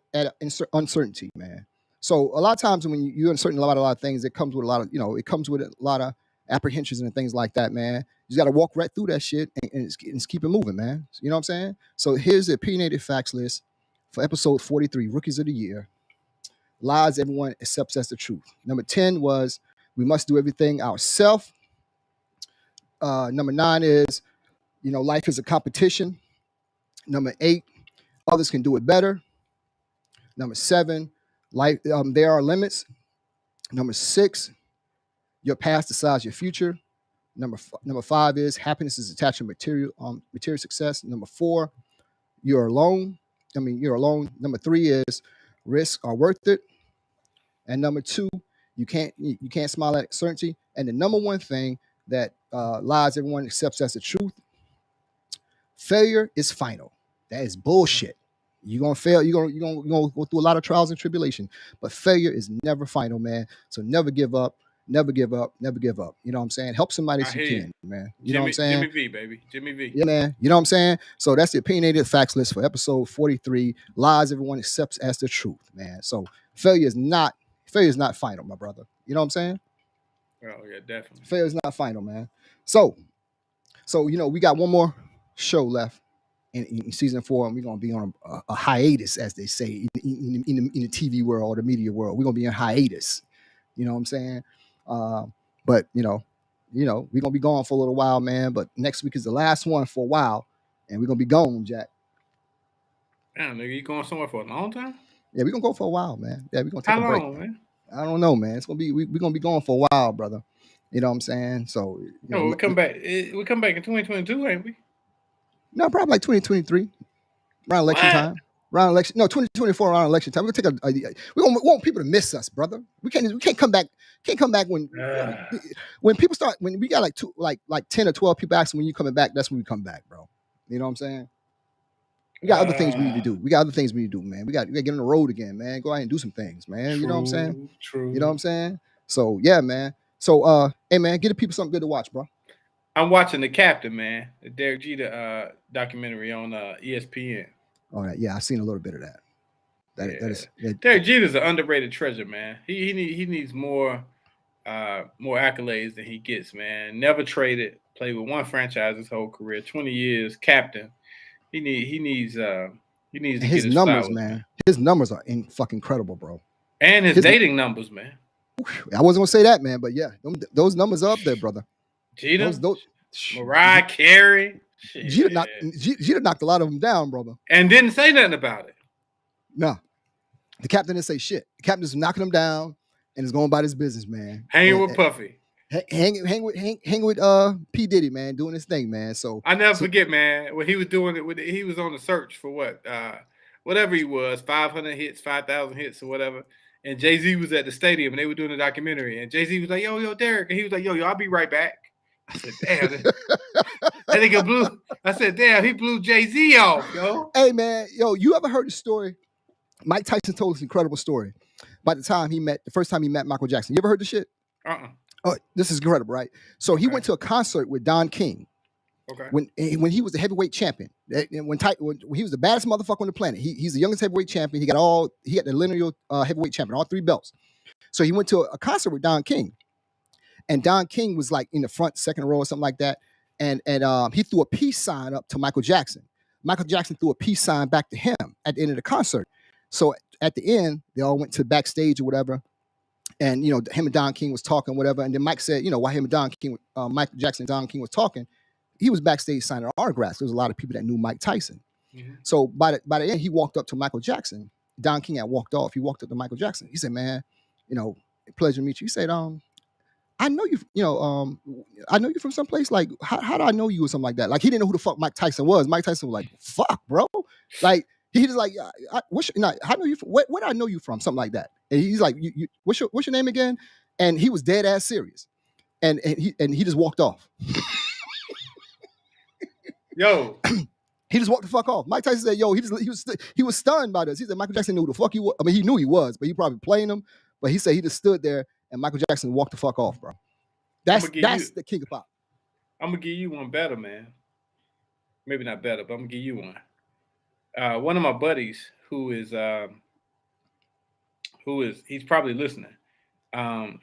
uncertainty, man. So a lot of times when you're uncertain about a lot of things, it comes with a lot of apprehensions and things like that, man. You got to walk right through that shit and just keep it moving, man. You know what I'm saying? So here's the opinionated facts list for episode 43, Rookies of the Year. Lies everyone accepts as the truth. Number 10 was we must do everything ourselves. Number 9 is, life is a competition. Number 8, others can do it better. Number 7, life there are limits. Number 6, your past decides your future. Number 5 is happiness is attached to material success. Number 4, you're alone. You're alone. Number 3 is risks are worth it. And number 2, you can't smile at certainty. And the number 1 thing that lies everyone accepts as the truth: failure is final. That is bullshit. You're gonna fail. You're gonna go through a lot of trials and tribulation, but failure is never final, man. So never give up. Never give up. Never give up. You know what I'm saying? Help somebody as you can, man. You know what I'm saying? Jimmy V, baby. Jimmy V. Yeah, man. You know what I'm saying? So that's the opinionated facts list for episode 43. Lies everyone accepts as the truth, man. So failure is not final, my brother. You know what I'm saying? Oh yeah, definitely. Failure is not final, man. So we got one more show left in season 4, and we're gonna be on a hiatus, as they say in the TV world or the media world. We're gonna be in hiatus. You know what I'm saying? But we're gonna be gone for a little while, man. But next week is the last one for a while, and we're gonna be gone, Jack. Damn, nigga, you going somewhere for a long time? Yeah, we're gonna go for a while, man. Yeah, we're gonna take a break. How long, man? I don't know, man. It's gonna be we're gonna be gone for a while, brother. You know what I'm saying? So we come back. We come back in 2022, ain't we? No, probably like 2023, around election time. Around election, no, 2024 around election time. We're gonna take we want people to miss us, brother. We can't come back. Can't come back when people start, when we got like 10 or 12 people asking when you coming back. That's when we come back, bro. You know what I'm saying? We got other things we need to do. Man. We got to get on the road again, man. Go out and do some things, man. True, you know what I'm saying? True. You know what I'm saying? So yeah, man. So hey, man, get the people something good to watch, bro. I'm watching The Captain, man. The Derek Jeter documentary on ESPN. Oh, yeah, I've seen a little bit of that. Derek Jeter's an underrated treasure, man. He needs more accolades than he gets, man. Never traded, played with one franchise his whole career, 20 years, captain. He needs to get his numbers, flowers, man. His numbers are fucking incredible, bro. And his dating numbers, man. I wasn't gonna say that, man, but yeah, those numbers are up there, brother. Jeter, Mariah Carey. Jeter knocked a lot of them down, brother. And didn't say nothing about it. No. The captain didn't say shit. The captain is knocking them down and is going about his business, man. Hanging with Puffy. Hang with P. Diddy, man, doing his thing, man. So I never forget, man, when he was doing it, he was on the search for whatever he was, 500 hits, 5,000 hits or whatever. And Jay-Z was at the stadium and they were doing a documentary. And Jay-Z was like, yo, Derek. And he was like, yo, I'll be right back. I said, damn. That nigga blew. I said, damn, he blew Jay-Z off, yo. Hey, man, you ever heard the story? Mike Tyson told us an incredible story about the first time he met Michael Jackson. You ever heard this shit? Oh, this is incredible, right? So he went to a concert with Don King. Okay. When he was the heavyweight champion, when he was the baddest motherfucker on the planet. He's the youngest heavyweight champion. He got the lineal heavyweight champion, all 3 belts. So he went to a concert with Don King, and Don King was like in the front second row or something like that. And he threw a peace sign up to Michael Jackson. Michael Jackson threw a peace sign back to him at the end of the concert. So at the end, they all went to backstage or whatever. And, him and Don King was talking, whatever. And then Mike said, while him and Don King, Michael Jackson and Don King was talking, he was backstage signing autographs. There was a lot of people that knew Mike Tyson. Mm-hmm. So by the end, he walked up to Michael Jackson. Don King had walked off. He walked up to Michael Jackson. He said, man, pleasure to meet you. He said, I know you, I know you from someplace. Like, how do I know you or something like that? Like, he didn't know who the fuck Mike Tyson was. Mike Tyson was like, fuck, bro. Like, he just like, how know you? Where do I know you from? Something like that. And he's like, what's your name again? And he was dead ass serious. And he just walked off. Yo. He just walked the fuck off. Mike Tyson said, yo, he was stunned by this. He said Michael Jackson knew who the fuck he was. I mean, he knew he was, but he probably playing him. But he said he just stood there and Michael Jackson walked the fuck off, bro. That's the king of pop. I'm gonna give you one better, man. Maybe not better, but I'm gonna give you one. One of my buddies he's probably listening.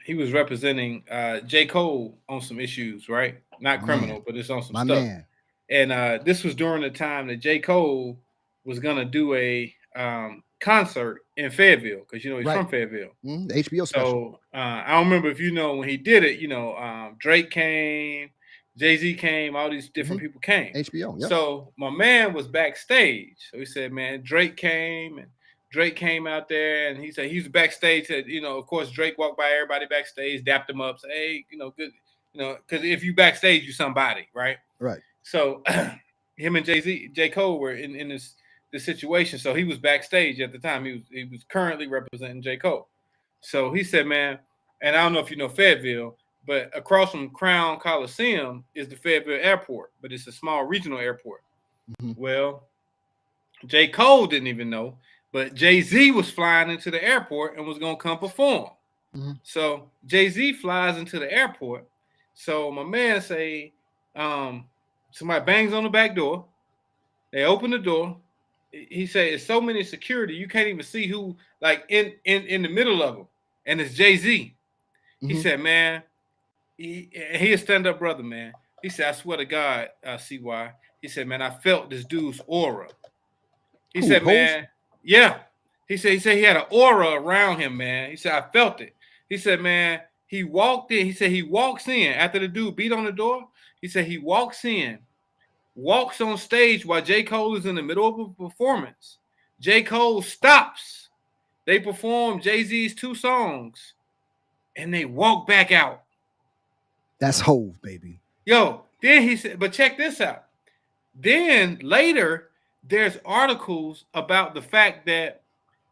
He was representing J. Cole on some issues, right? Not criminal, but it's on some stuff. Man. And this was during the time that J. Cole was gonna do a concert in Fayetteville, because he's from Fayetteville. The HBO special. So I don't remember if when he did it, Drake came, Jay-Z came, all these different people came. HBO, yeah. So my man was backstage. So he said, man, Drake came out there, and he said he was backstage. Said, of course, Drake walked by everybody backstage, dapped him up, said, hey, good, because if you backstage, you somebody, right? Right. So him and J. Cole were in this situation. So he was backstage at the time. He was currently representing J. Cole. So he said, man, and I don't know if you know Fayetteville, but across from Crown Coliseum is the Fayetteville Airport, but it's a small regional airport. Mm-hmm. Well, J. Cole didn't even know, but Jay-Z was flying into the airport and was going to come perform. Mm-hmm. So Jay-Z flies into the airport. So my man say, somebody bangs on the back door. They open the door. He said, it's so many security, you can't even see who, like, in the middle of them. And it's Jay-Z. Mm-hmm. He said, man, he a stand-up brother, man. He said, I swear to God, CY. He said, man, I felt this dude's aura. He said, man, yeah. He said he had an aura around him, man. He said, I felt it. He said, man, he walked in. He said he walks in after the dude beat on the door. He said he walks in, walks on stage while J. Cole is in the middle of a performance. J. Cole stops. They perform Jay-Z's 2 songs, and they walk back out. That's Hove, baby. Yo, then he said, but check this out. Then later, there's articles about the fact that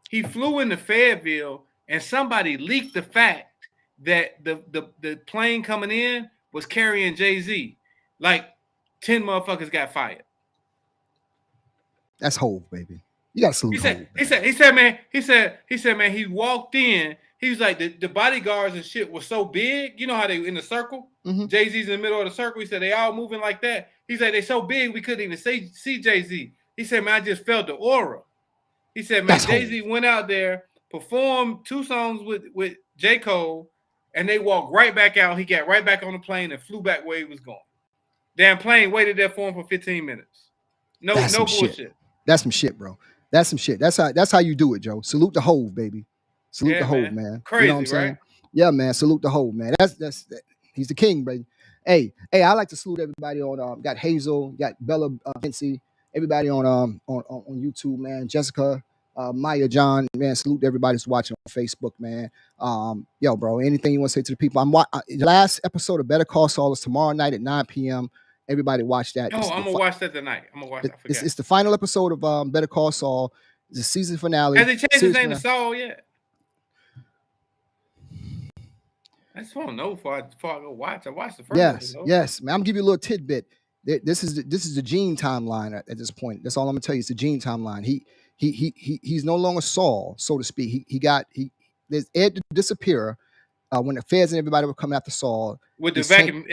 he flew into Fayetteville and somebody leaked the fact that the plane coming in was carrying Jay-Z. Like 10 motherfuckers got fired. That's Hove, baby. You gotta salute Hove. He said, man, he walked in. He was like, the bodyguards and shit was so big. You know how they in the circle? Mm-hmm. Jay-Z's in the middle of the circle. He said, they all moving like that. He said, they so big, we couldn't even see Jay-Z. He said, man, I just felt the aura. He said, man, Jay-Z went out there, performed 2 songs with J. Cole, and they walked right back out. He got right back on the plane and flew back where he was going. Damn plane waited there for him for 15 minutes. No bullshit. Shit. That's some shit, bro. That's some shit. That's how you do it, Joe. Salute the Hove, baby. Salute the Hove, man. Crazy, you know what I'm saying? Right? Yeah, man. Salute the Hove, man. That's he's the king, baby. Hey, I like to salute everybody on got Hazel, got Bella Vinci, everybody on YouTube, man. Jessica, Maya, John, man. Salute to everybody that's watching on Facebook, man. Yo, bro, anything you want to say to the people? The last episode of Better Call Saul is tomorrow night at 9 p.m. Everybody watch that. Oh, I'm gonna watch that tonight. I'm gonna watch that. It's the final episode of Better Call Saul. It's the season finale. Has they changed his name to Saul yet? I just want to know before I go watch. I watched the first episode. Yes, man. I'm gonna give you a little tidbit. This is the Gene timeline at this point. That's all I'm gonna tell you. It's the Gene timeline. He's no longer Saul, so to speak. There's Ed to disappear when the feds and everybody were coming after Saul with the vacuum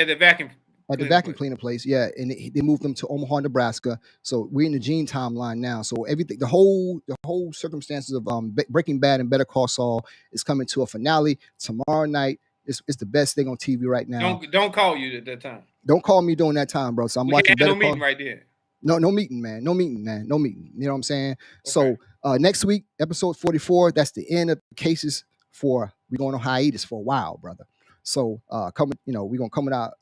cleaner place. Yeah, and they moved them to Omaha, Nebraska. So we're in the Gene timeline now. So everything, the whole circumstances of Breaking Bad and Better Call Saul is coming to a finale tomorrow night. It's the best thing on TV right now. Don't call you at that time. Don't call me during that time, bro. So I'm watching Better Call. No meeting right there. No meeting, man. No meeting. You know what I'm saying? Okay. So next week, episode 44. That's the end of the cases we're going on hiatus for a while, brother. So we're gonna come out.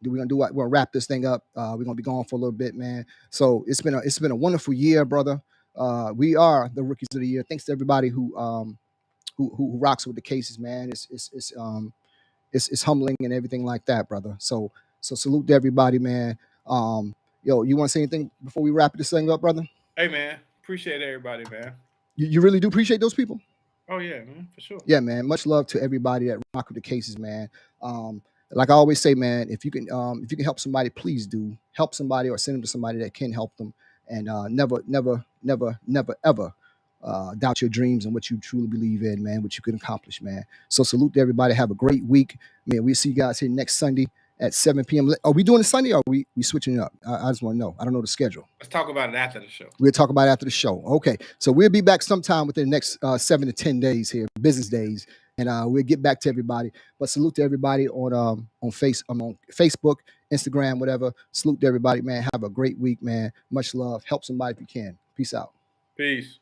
We're gonna wrap this thing up. We're gonna be gone for a little bit, man. So it's been a wonderful year, brother. We are the rookies of the year. Thanks to everybody who rocks with the cases, man. It's humbling and everything like that, brother. So salute to everybody, man. Yo, you want to say anything before we wrap this thing up, brother? Hey, man, appreciate everybody, man. You really do appreciate those people? Oh yeah, man, for sure. Yeah, man. Much love to everybody that rock with the cases, man. Like I always say, man, if you can help somebody, please do help somebody or send them to somebody that can help them. And never, ever doubt your dreams and what you truly believe in, man, what you can accomplish, man. So salute to everybody. Have a great week, man. We'll see you guys here next Sunday at 7 p.m. Are we doing it Sunday or are we switching it up? I just want to know. I don't know the schedule. Let's talk about it after the show. We'll talk about it after the show. Okay. So we'll be back sometime within the next 7 to 10 days here, business days. And we'll get back to everybody. But salute to everybody on Facebook, Instagram, whatever. Salute to everybody, man. Have a great week, man. Much love. Help somebody if you can. Peace out. Peace.